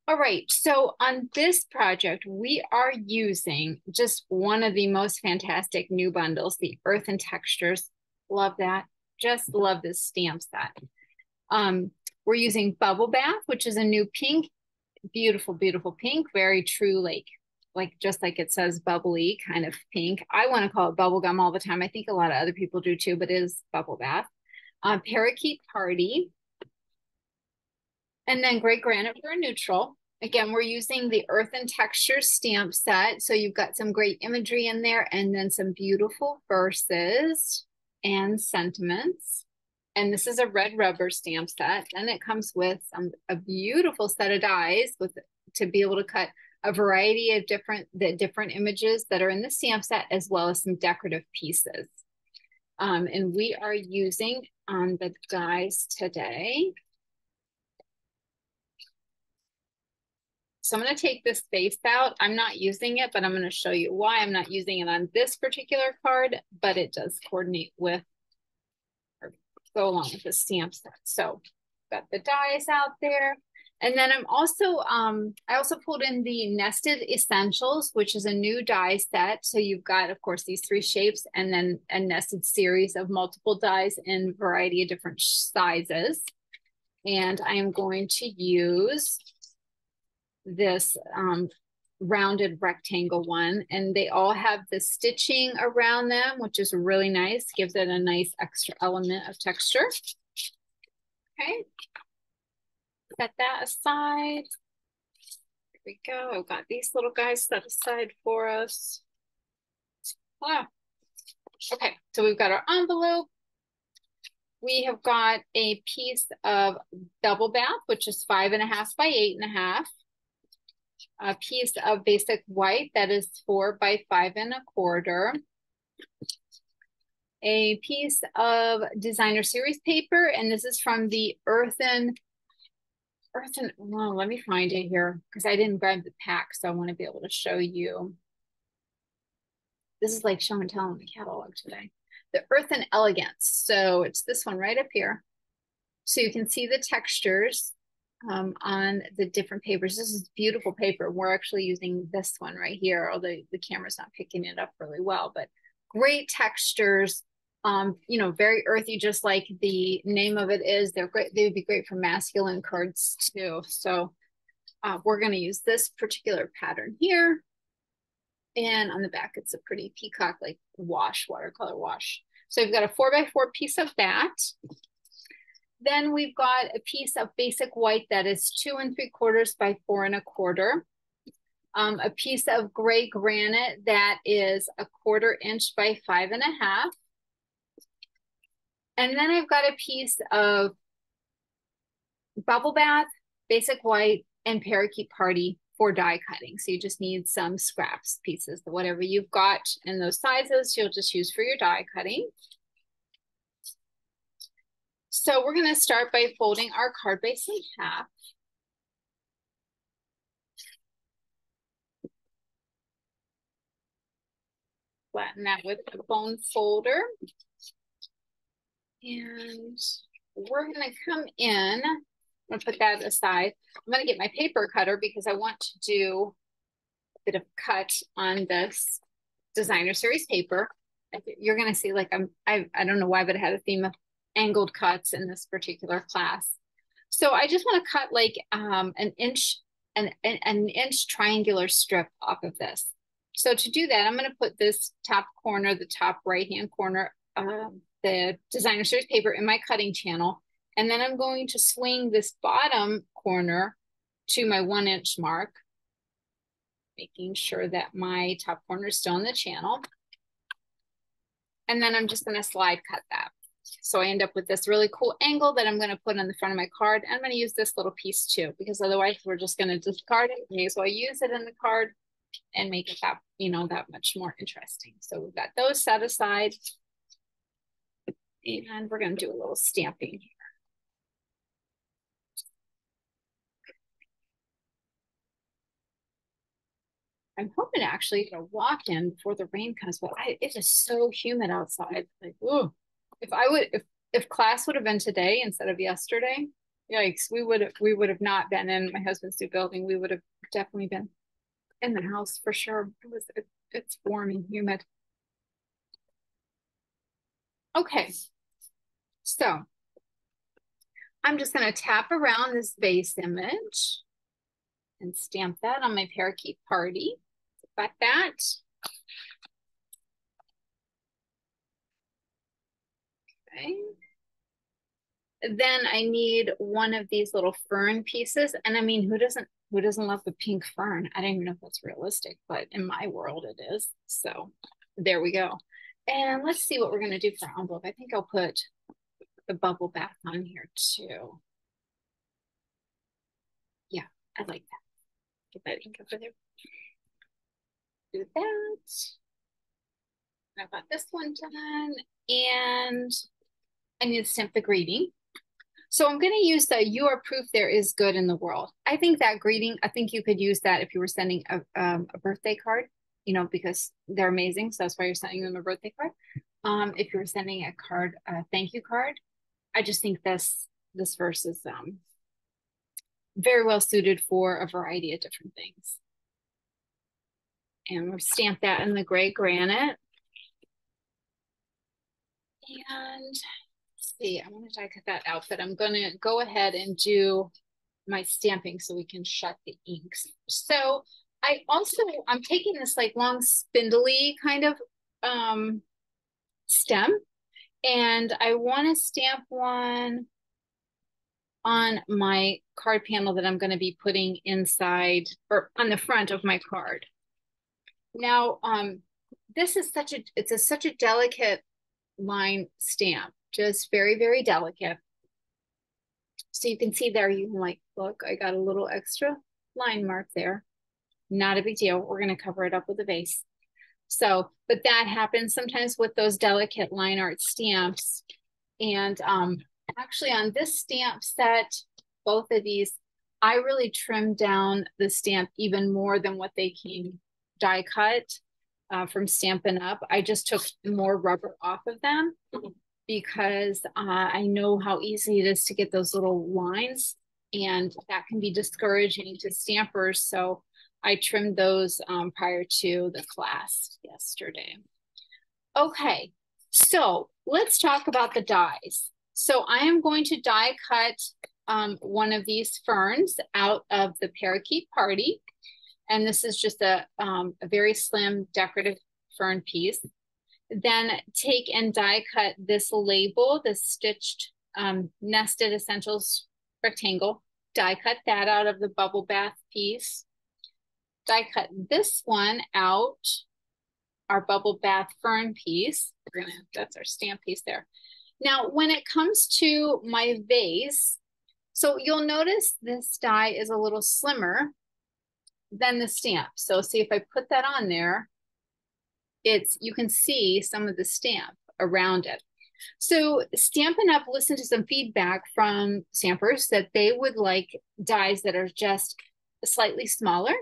All right, so on this project, we are using just one of the most fantastic new bundles, the Earth and Textures. Love that. Just love this stamp set. We're using Bubble Bath, which is a new pink, beautiful, beautiful pink, very true, like just like it says bubbly kind of pink. I want to call it bubblegum all the time. I think a lot of other people do too, but it is Bubble Bath. Parakeet Party. And then Great Granite for a neutral. Again, we're using the Earth and Texture stamp set. So you've got some great imagery in there and then some beautiful verses and sentiments. And this is a red rubber stamp set. And it comes with a beautiful set of dies to be able to cut a variety of different images that are in the stamp set, as well as some decorative pieces. And we are using on the dies today. So I'm going to take this face out. I'm not using it, but I'm going to show you why I'm not using it on this particular card, but it does coordinate with or go along with the stamp set. So got the dies out there. And then I'm also, I also pulled in the Nested Essentials, which is a new die set. So you've got, of course, these three shapes and then a nested series of multiple dies in a variety of different sizes. And I am going to use this rounded rectangle one, and they all have the stitching around them, which is really nice, gives it a nice extra element of texture. Okay, set that aside. Here we go. I've got these little guys set aside for us. Ah. Okay, so we've got our envelope. We have got a piece of Double Bath, which is 5.5 by 8.5. A piece of basic white that is 4 by 5.25. A piece of designer series paper, and this is from the Earthen, well, let me find it here because I didn't grab the pack, so I want to be able to show you. This is like show and tell in the catalog today. the Earth and Elegance. So it's this one right up here. So you can see the textures on the different papers. This is beautiful paper. We're actually using this one right here, although the camera's not picking it up really well, but great textures. You know, very earthy, just like the name of it is. They're great. They would be great for masculine cards too. So we're going to use this particular pattern here. And on the back, it's a pretty peacock, like wash, watercolor wash. So we've got a 4x4 piece of that. Then we've got a piece of basic white that is 2 3/4 by 4 1/4. A piece of gray granite that is 1/4 inch by 5 1/2. And then I've got a piece of Bubble Bath, basic white, and Parakeet Party for die cutting. So you just need some scraps pieces, whatever you've got in those sizes, you'll just use for your die cutting. So we're going to start by folding our card base in half. Flatten that with a bone folder. And we're going to come in. I'm going to put that aside. I'm going to get my paper cutter because I want to do a bit of cut on this designer series paper. You're going to see, like, I don't know why, but I had a theme of angled cuts in this particular class. So I just want to cut like an inch triangular strip off of this. So to do that, I'm going to put this top corner, the top right-hand corner, the designer series paper in my cutting channel. And then I'm going to swing this bottom corner to my 1 inch mark, making sure that my top corner is still in the channel. And then I'm just going to slide cut that. So I end up with this really cool angle that I'm going to put on the front of my card. I'm going to use this little piece too, because otherwise we're just going to discard it. May as well use it in the card and make it that, you know, that much more interesting. So we've got those set aside. And we're going to do a little stamping here. I'm hoping to actually get a walk in before the rain comes, but it is so humid outside. Like, ooh. If class would have been today instead of yesterday, yikes, we would have not been in my husband's new building. We would have definitely been in the house for sure. It's warm and humid. Okay, so I'm just going to tap around this base image and stamp that on my Parakeet Party. Got that. Okay. Then I need one of these little fern pieces. And I mean, who doesn't love the pink fern? I don't even know if that's realistic, but in my world it is. So there we go. And let's see what we're going to do for envelope. I think I'll put the bubble bath on here too. Yeah, I like that. Get that ink over there. Do that. I've got this one done. And I need to stamp the greeting. So I'm going to use the "You are proof there is good in the world." I think that greeting, I think you could use that if you were sending a birthday card, you know, because they're amazing. So that's why you're sending them a birthday card. If you were sending a card, a thank you card, I just think this verse is very well suited for a variety of different things. And we'll stamp that in the gray granite. And see, I want to die cut that out, but I'm going to go ahead and do my stamping so we can shut the inks. So I'm taking this like long spindly kind of stem, and I want to stamp one on my card panel that I'm going to be putting inside or on the front of my card. Now, this is such a delicate line stamp, just very, very delicate. So you can see there, you can like, look, I got a little extra line mark there. Not a big deal. We're going to cover it up with a base. So, but that happens sometimes with those delicate line art stamps. And actually on this stamp set, both of these, I really trimmed down the stamp even more than what they came die cut. from Stampin' Up. I just took more rubber off of them because I know how easy it is to get those little lines, and that can be discouraging to stampers. So I trimmed those prior to the class yesterday. Okay, so let's talk about the dies. So I am going to die cut one of these ferns out of the Parakeet Party. And this is just a very slim decorative fern piece. Then take and die cut this label, this stitched nested essentials rectangle. Die cut that out of the bubble bath piece. Die cut this one out, our bubble bath fern piece. That's our stamp piece there. Now, when it comes to my vase, so you'll notice this die is a little slimmer than the stamp. So see if I put that on there, you can see some of the stamp around it. So Stampin' Up! Listened to some feedback from stampers that they would like dies that are just slightly smaller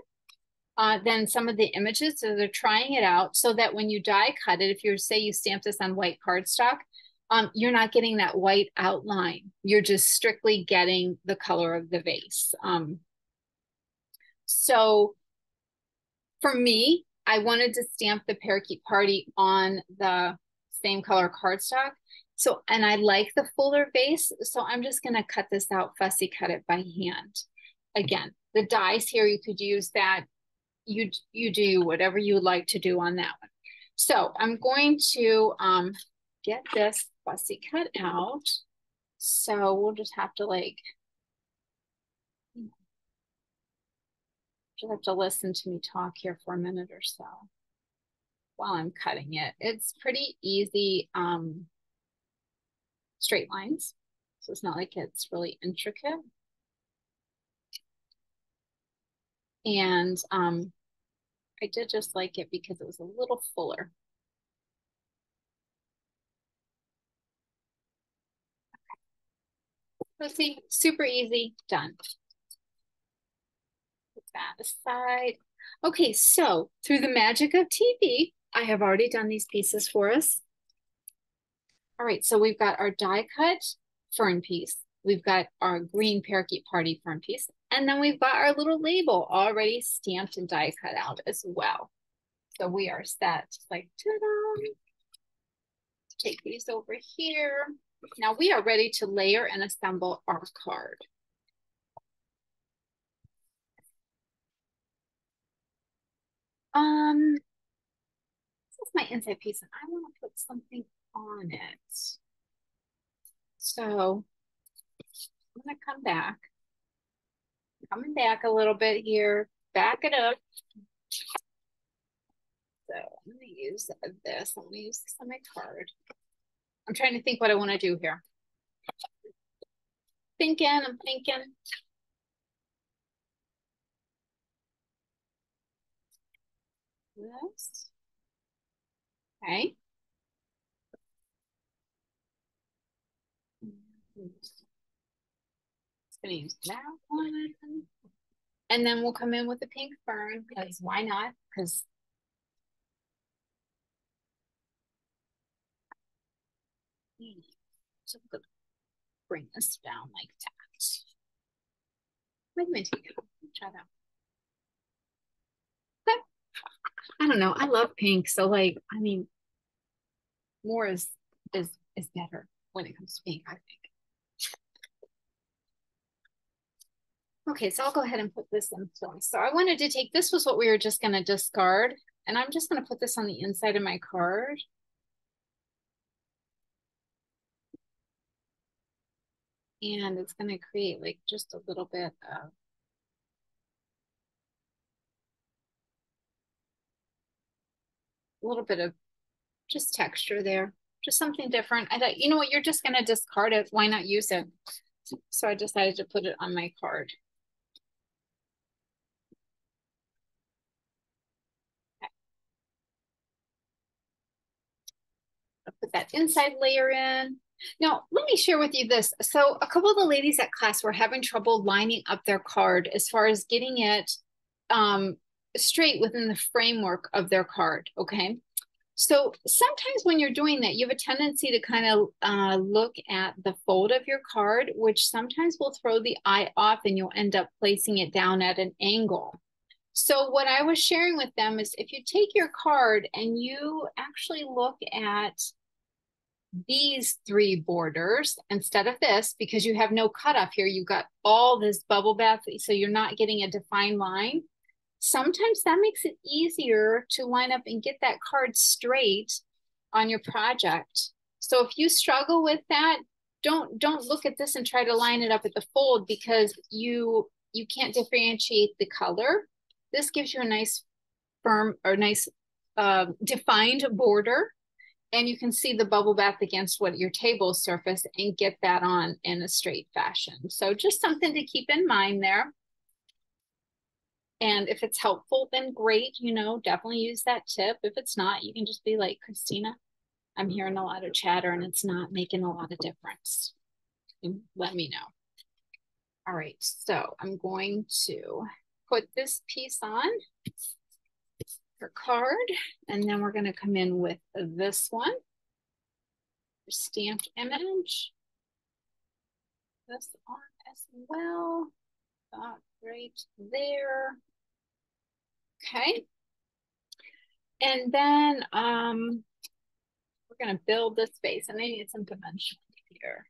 than some of the images. So they're trying it out so that when you die cut it, if you say you stamp this on white cardstock, you're not getting that white outline. You're just strictly getting the color of the vase. So for me, I wanted to stamp the Parakeet Party on the same color cardstock. So, and I like the fuller vase, so I'm just gonna cut this out, fussy cut it by hand. Again, the dies here, you could use that. You do whatever you would like to do on that one. So I'm going to get this fussy cut out. So we'll just have to just have to listen to me talk here for a minute or so while I'm cutting it. It's pretty easy straight lines. So it's not like it's really intricate. And I did just like it because it was a little fuller. Okay. So see, super easy, done. Put that aside. Okay, so through the magic of TV, I have already done these pieces for us. All right, so we've got our die cut fern piece. We've got our green Parakeet Party fern piece. And then we've got our little label already stamped and die cut out as well. So we are set. Like, ta-da! Take these over here. Now we are ready to layer and assemble our card. This is my inside piece and I want to put something on it. So I'm gonna come back. Coming back a little bit here, back it up. So I'm gonna use this. I'm gonna use this on my card. I'm trying to think what I want to do here. I'm thinking. This. Okay. Just gonna use that one. And then we'll come in with the pink fern, because why not? Because so I'm gonna bring this down like that. Wait a minute. Try that. Okay. I don't know. I love pink, so like, I mean, more is better when it comes to pink, I think. Okay, so I'll go ahead and put this in place. So I wanted to take, this was what we were just gonna discard, and I'm just gonna put this on the inside of my card. And it's gonna create like just a little bit of just texture there, just something different. I thought, you know what, you're just gonna discard it. Why not use it? So I decided to put it on my card. Okay. I'll put that inside layer in. Now, let me share with you this. So a couple of the ladies at class were having trouble lining up their card as far as getting it straight within the framework of their card, okay? So sometimes when you're doing that, you have a tendency to kind of look at the fold of your card, which sometimes will throw the eye off and you'll end up placing it down at an angle. So what I was sharing with them is if you take your card and you actually look at these three borders instead of this, because you have no cutoff here, you've got all this bubble bath, so you're not getting a defined line. Sometimes that makes it easier to line up and get that card straight on your project. So if you struggle with that, don't look at this and try to line it up at the fold, because you can't differentiate the color. This gives you a nice firm or nice defined border, and you can see the bubble bath against what your table surface and get that on in a straight fashion. So just something to keep in mind there. And if it's helpful, then great, you know, definitely use that tip. If it's not, you can just be like, Christina, I'm hearing a lot of chatter and it's not making a lot of difference. And let me know. All right, so I'm going to put this piece on her card, and then we're going to come in with this one, stamped image. This on as well. Right there. Okay. And then we're going to build this base, and I need some dimension here.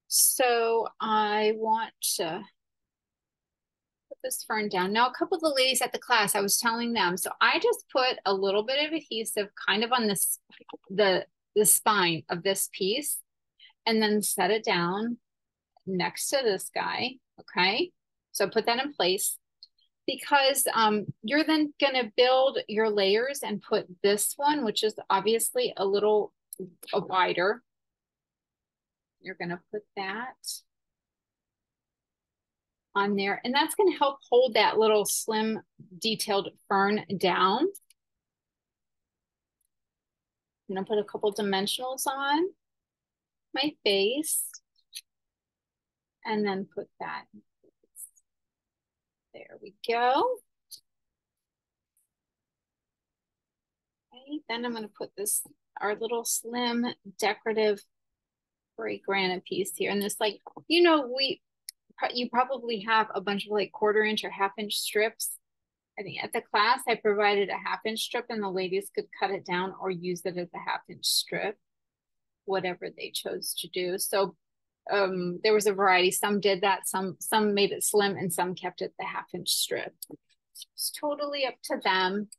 So I want to put this fern down. Now, a couple of the ladies at the class, I was telling them, so I just put a little bit of adhesive kind of on this, the spine of this piece, and then set it down next to this guy. Okay. So put that in place, because you're then going to build your layers and put this one, which is obviously a little wider. You're going to put that on there, and that's going to help hold that little slim detailed fern down. I'm going to put a couple dimensionals on my base, and then put that. There we go. Okay, then I'm going to put this, our little slim decorative gray granite piece here. And this, like, you know, you probably have a bunch of like 1/4 inch or 1/2 inch strips. I think at the class, I provided a 1/2 inch strip, and the ladies could cut it down or use it as a 1/2 inch strip, whatever they chose to do. So there was a variety. Some did that, some made it slim, and some kept it the 1/2 inch strip. It's totally up to them.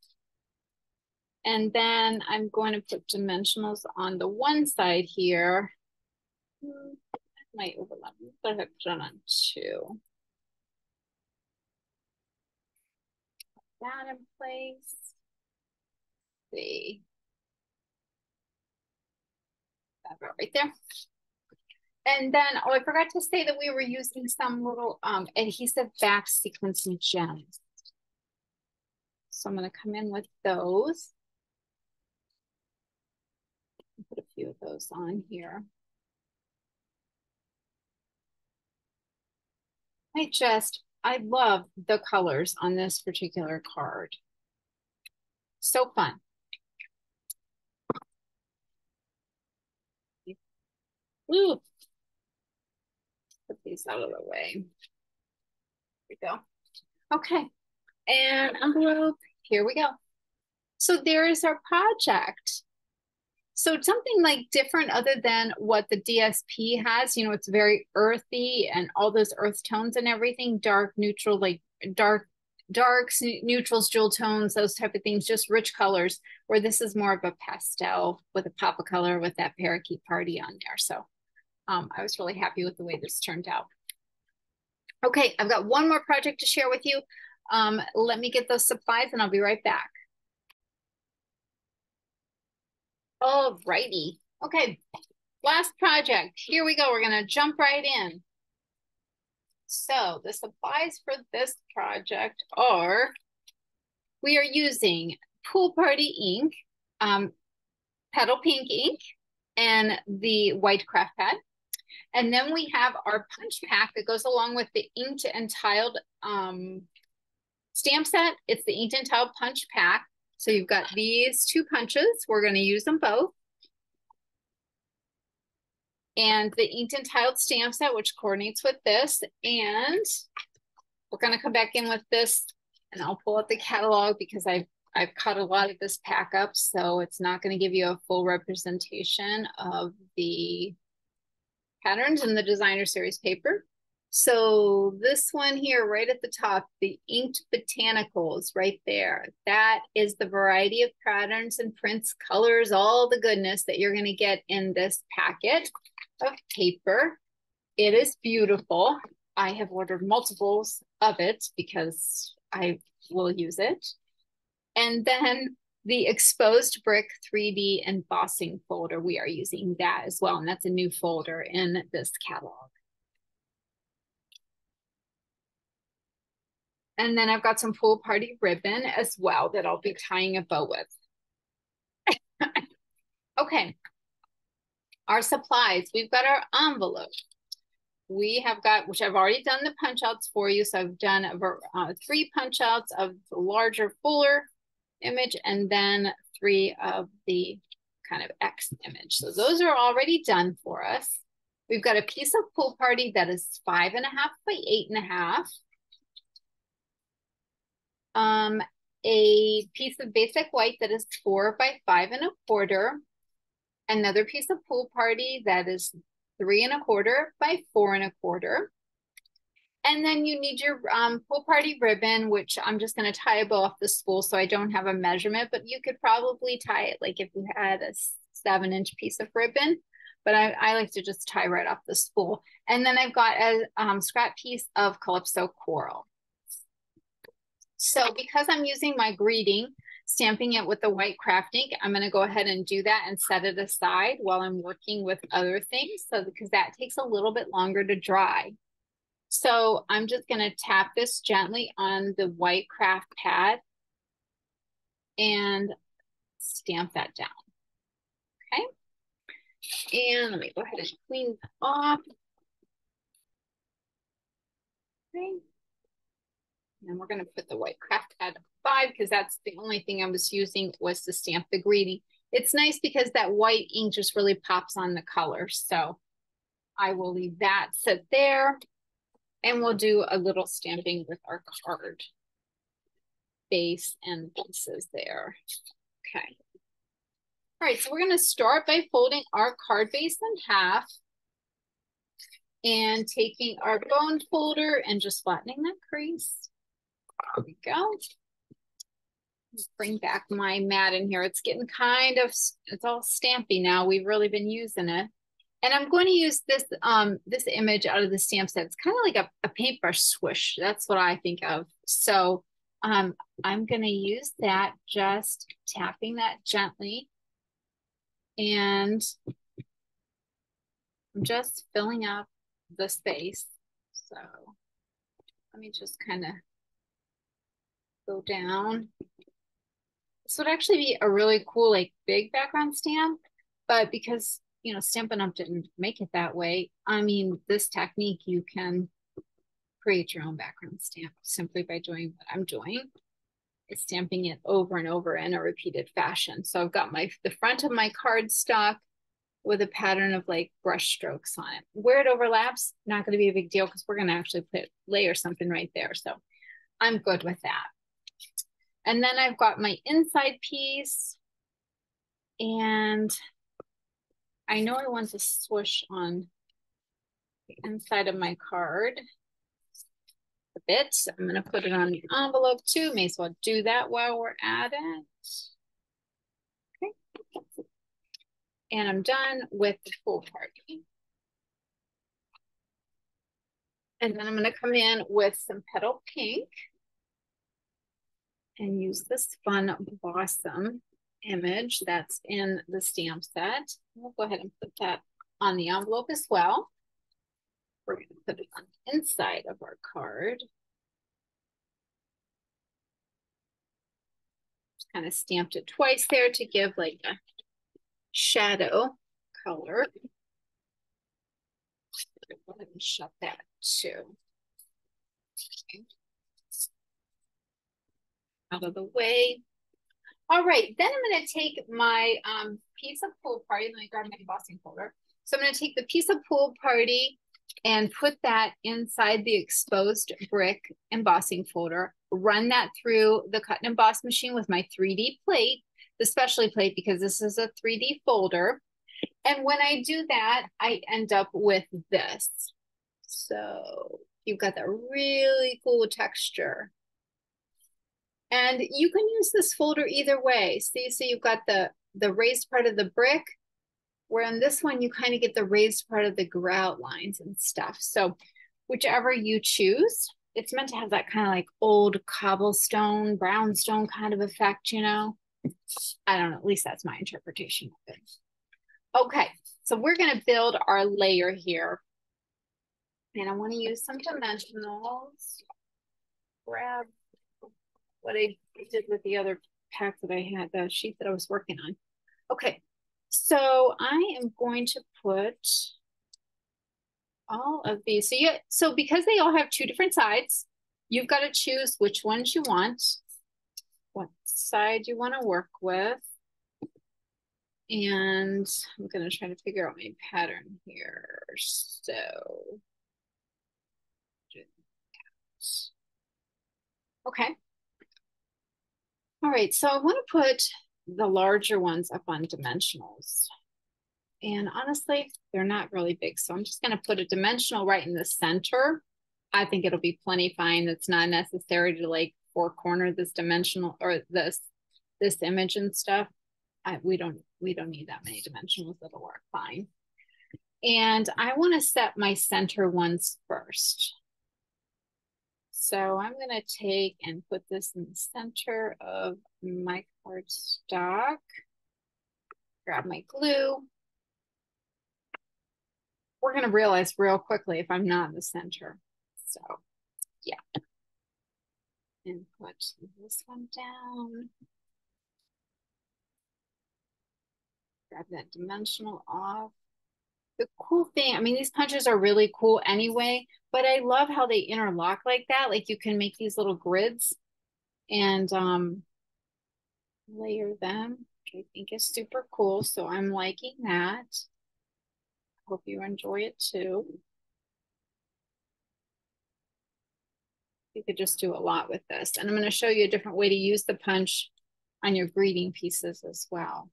And then I'm going to put dimensionals on the one side here. Might overlap. So I have put it on 2. Put that in place. Let's see. That right there. And then, oh, I forgot to say that we were using some little adhesive back sequencing gems. So I'm going to come in with those. Put a few of those on here. I love the colors on this particular card. So fun. Ooh. Put these out of the way. There we go. Okay. And envelope. Here we go. So there is our project. So something like different other than what the DSP has, you know, it's very earthy and all those earth tones and everything, dark, neutral, like darks, neutrals, jewel tones, those type of things, just rich colors, where this is more of a pastel with a pop of color with that parakeet party on there. So I was really happy with the way this turned out. Okay, I've got one more project to share with you. Let me get those supplies and I'll be right back. All righty. Okay, last project. Here we go. We're going to jump right in. So the supplies for this project are, we are using Pool Party ink, Petal Pink ink, and the white craft pad. And then we have our punch pack that goes along with the inked and tiled Stamp set, it's the Inked and Tiled punch pack. So you've got these two punches. We're going to use them both. And the Inked and Tiled stamp set, which coordinates with this. And we're going to come back in with this, and I'll pull out the catalog because I've cut a lot of this pack up, so it's not going to give you a full representation of the patterns in the designer series paper. So this one here right at the top, the Inked Botanicals right there, that is the variety of patterns and prints, colors, all the goodness that you're going to get in this packet of paper. It is beautiful. I have ordered multiples of it because I will use it. And then the Exposed Brick 3D embossing folder, we are using that as well. And that's a new folder in this catalog. And then I've got some Pool Party ribbon as well that I'll be tying a bow with. Okay. Our supplies, we've got our envelope. We have got, which I've already done the punch outs for you. So I've done 3 punch outs of the larger, fuller image, and then 3 of the kind of X image. So those are already done for us. We've got a piece of Pool Party that is 5.5 by 8.5. A piece of basic white that is 4 by 5.25. Another piece of Pool Party that is 3.25 by 4.25. And then you need your Pool Party ribbon, which I'm just going to tie a bow off the spool so I don't have a measurement, but you could probably tie it like if you had a 7-inch piece of ribbon, but I like to just tie right off the spool. And then I've got a scrap piece of Calypso Coral. So because I'm using my greeting, stamping it with the white craft ink, I'm going to go ahead and do that and set it aside while I'm working with other things. So because that takes a little bit longer to dry. So I'm just going to tap this gently on the white craft pad and stamp that down. Okay. And let me go ahead and clean that off. Okay. And we're going to put the white craft pad aside because that's the only thing I was using was to stamp the greeting. It's nice because that white ink just really pops on the color. So I will leave that sit there. And we'll do a little stamping with our card base and pieces there. Okay. All right, so we're going to start by folding our card base in half and taking our bone folder and just flattening that crease. There we go. Let's bring back my mat in here. It's getting kind of, it's all stampy now. We've really been using it. And I'm going to use this this image out of the stamp set. It's kind of like a paintbrush swoosh. That's what I think of. So I'm going to use that, just tapping that gently. And I'm just filling up the space. So let me just kind of go down. This would actually be a really cool, like big background stamp, but because you know, Stampin' Up! Didn't make it that way. I mean, this technique, you can create your own background stamp simply by doing what I'm doing. It's stamping it over and over in a repeated fashion. So I've got the front of my cardstock with a pattern of like brush strokes on it. Where it overlaps, not going to be a big deal because we're going to actually layer something right there. So I'm good with that. And then I've got my inside piece, and I know I want to swoosh on the inside of my card a bit. So I'm going to put it on the envelope too. May as well do that while we're at it. Okay. And I'm done with the Pool Party. And then I'm going to come in with some Petal Pink and use this fun blossom image that's in the stamp set. We'll go ahead and put that on the envelope as well. We're going to put it on the inside of our card. Just kind of stamped it twice there to give like a shadow color. Go ahead and shut that too. Okay. out of the way. All right, then I'm going to take my piece of Pool Party. Let me grab my embossing folder. So I'm going to take the piece of Pool Party and put that inside the exposed brick embossing folder. Run that through the cut and emboss machine with my 3D plate, the specialty plate, because this is a 3D folder. And when I do that, I end up with this. So you've got that really cool texture. And you can use this folder either way. See, so you've got the raised part of the brick, where on this one, you kind of get the raised part of the grout lines and stuff. So whichever you choose, it's meant to have that kind of like old cobblestone, brownstone kind of effect, you know? I don't know, at least that's my interpretation of it. Okay, so we're gonna build our layer here. And I wanna use some dimensionals. Grab what I did with the other pack that I had, the sheet that I was working on. Okay, so I am going to put all of these. So because they all have two different sides, you've got to choose which ones you want, what side you want to work with. And I'm going to try to figure out my pattern here. So okay. All right, so I want to put the larger ones up on dimensionals. And honestly, they're not really big. So I'm just going to put a dimensional right in the center. I think it'll be plenty fine. It's not necessary to like four corner this dimensional or this image and stuff. We don't need that many dimensionals. That'll work fine. And I want to set my center ones first. So I'm going to take and put this in the center of my cardstock. Grab my glue. We're going to realize real quickly if I'm not in the center. So yeah. And put this one down. Grab that dimensional off. The cool thing, I mean, these punches are really cool anyway, but I love how they interlock like that. Like you can make these little grids and layer them, which I think is super cool. So I'm liking that. Hope you enjoy it too. You could just do a lot with this. And I'm going to show you a different way to use the punch on your greeting pieces as well.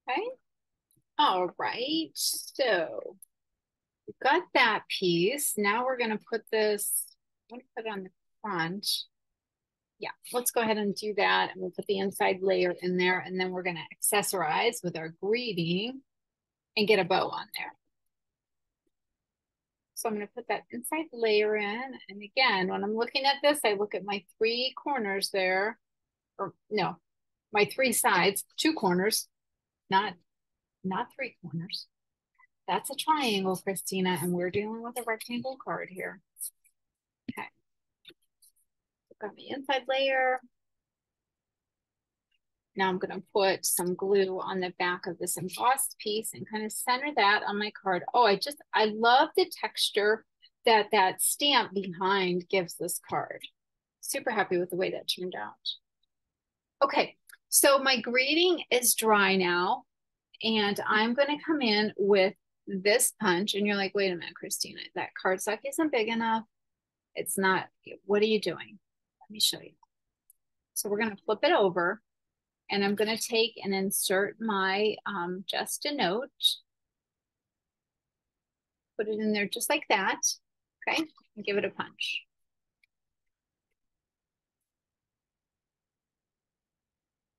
Okay. All right. So we've got that piece. Now we're going to put this, I'm going to put it on the front. Yeah, let's go ahead and do that. And we'll put the inside layer in there. And then we're going to accessorize with our greeting and get a bow on there. So I'm going to put that inside layer in. And again, when I'm looking at this, I look at my three corners there, or no, my three sides, two corners, not three corners. That's a triangle, Christina, and we're dealing with a rectangle card here. Okay. Got my inside layer. Now I'm going to put some glue on the back of this embossed piece and kind of center that on my card. Oh, I love the texture that that stamp behind gives this card. Super happy with the way that turned out. Okay, so my greeting is dry now, and I'm going to come in with this punch. And you're like, wait a minute, Christina, that cardstock isn't big enough. It's not, what are you doing? Let me show you. So we're going to flip it over. And I'm going to take and insert my just a note. Put it in there just like that. Okay, and give it a punch.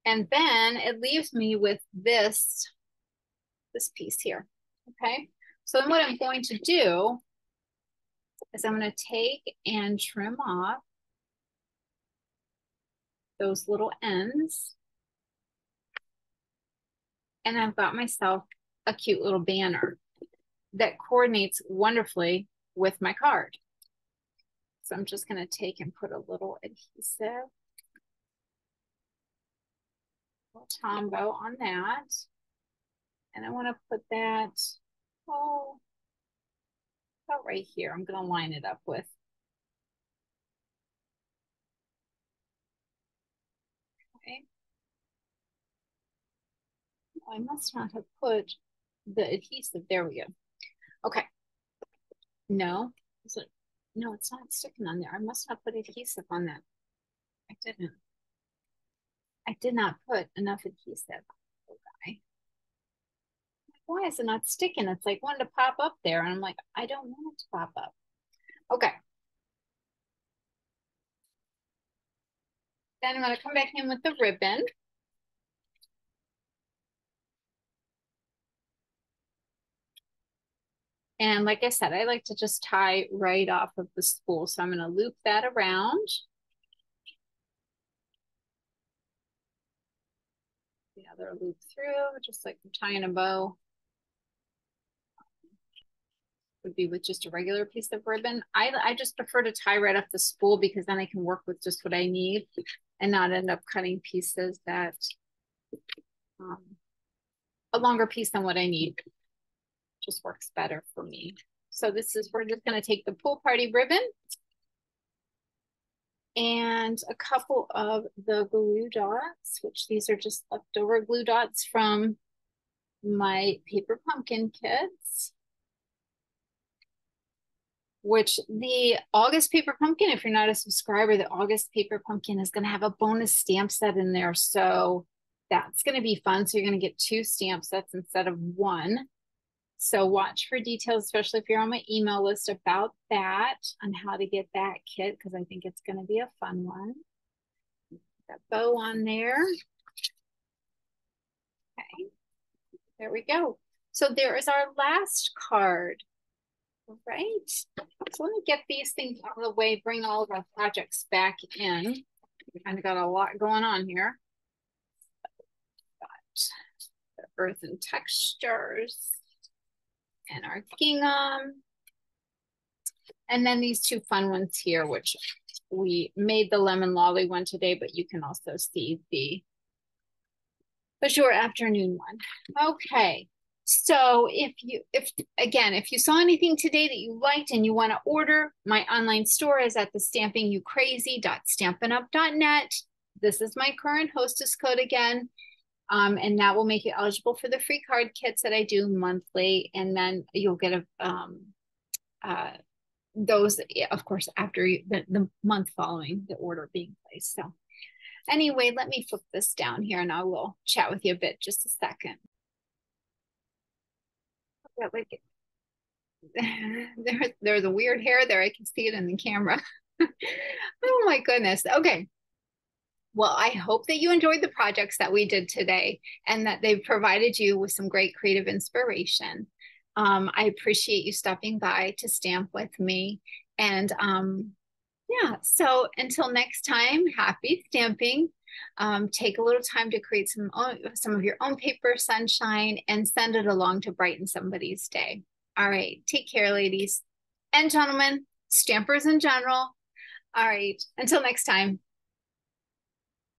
And then it leaves me with this piece here. Okay, so then what I'm going to do is I'm going to take and trim off those little ends. And I've got myself a cute little banner that coordinates wonderfully with my card. So I'm just going to take and put a little adhesive, little Tombow on that. And I want to put that, oh, about right here. I'm going to line it up with. Okay. I must not have put the adhesive. There we go. Okay. No, is it? No, it's not sticking on there. I must not put adhesive on that. I didn't. I did not put enough adhesive. Okay. Why is it not sticking? It's like wanting to pop up there. And I'm like, I don't want it to pop up. Okay. Then I'm going to come back in with the ribbon. And like I said, I like to just tie right off of the spool. So I'm going to loop that around. The other loop through, just like I'm tying a bow. Would be with just a regular piece of ribbon. I just prefer to tie right off the spool because then I can work with just what I need and not end up cutting pieces that a longer piece than what I need. Just works better for me. So this is, we're just going to take the pool party ribbon and a couple of the glue dots, which these are just leftover glue dots from my paper pumpkin kits. Which the August Paper Pumpkin, if you're not a subscriber, the August Paper Pumpkin is going to have a bonus stamp set in there. So that's going to be fun. So you're going to get 2 stamp sets instead of 1. So watch for details, especially if you're on my email list about that, on how to get that kit, because I think it's going to be a fun one. That bow on there. Okay, there we go. So there is our last card. All right, so let me get these things out of the way, bring all of our projects back in. We kind of got a lot going on here. Got the earth and textures and our gingham. And then these 2 fun ones here, which we made the lemon lolly one today, but you can also see the Azure afternoon one. Okay. So if you saw anything today that you liked and you want to order, my online store is at the stampingyoucrazy.stampinup.net. This is my current hostess code again. And that will make you eligible for the free card kits that I do monthly. And then you'll get those, of course, after the month following the order being placed. So anyway, let me flip this down here and I will chat with you a bit, just a second. Like there's a weird hair there. I can see it in the camera. Oh my goodness. Okay. Well, I hope that you enjoyed the projects that we did today and that they've provided you with some great creative inspiration. I appreciate you stopping by to stamp with me. And yeah, so until next time, happy stamping. Take a little time to create some of your own paper sunshine and send it along to brighten somebody's day. All right, take care, ladies and gentlemen, stampers in general. All right, until next time.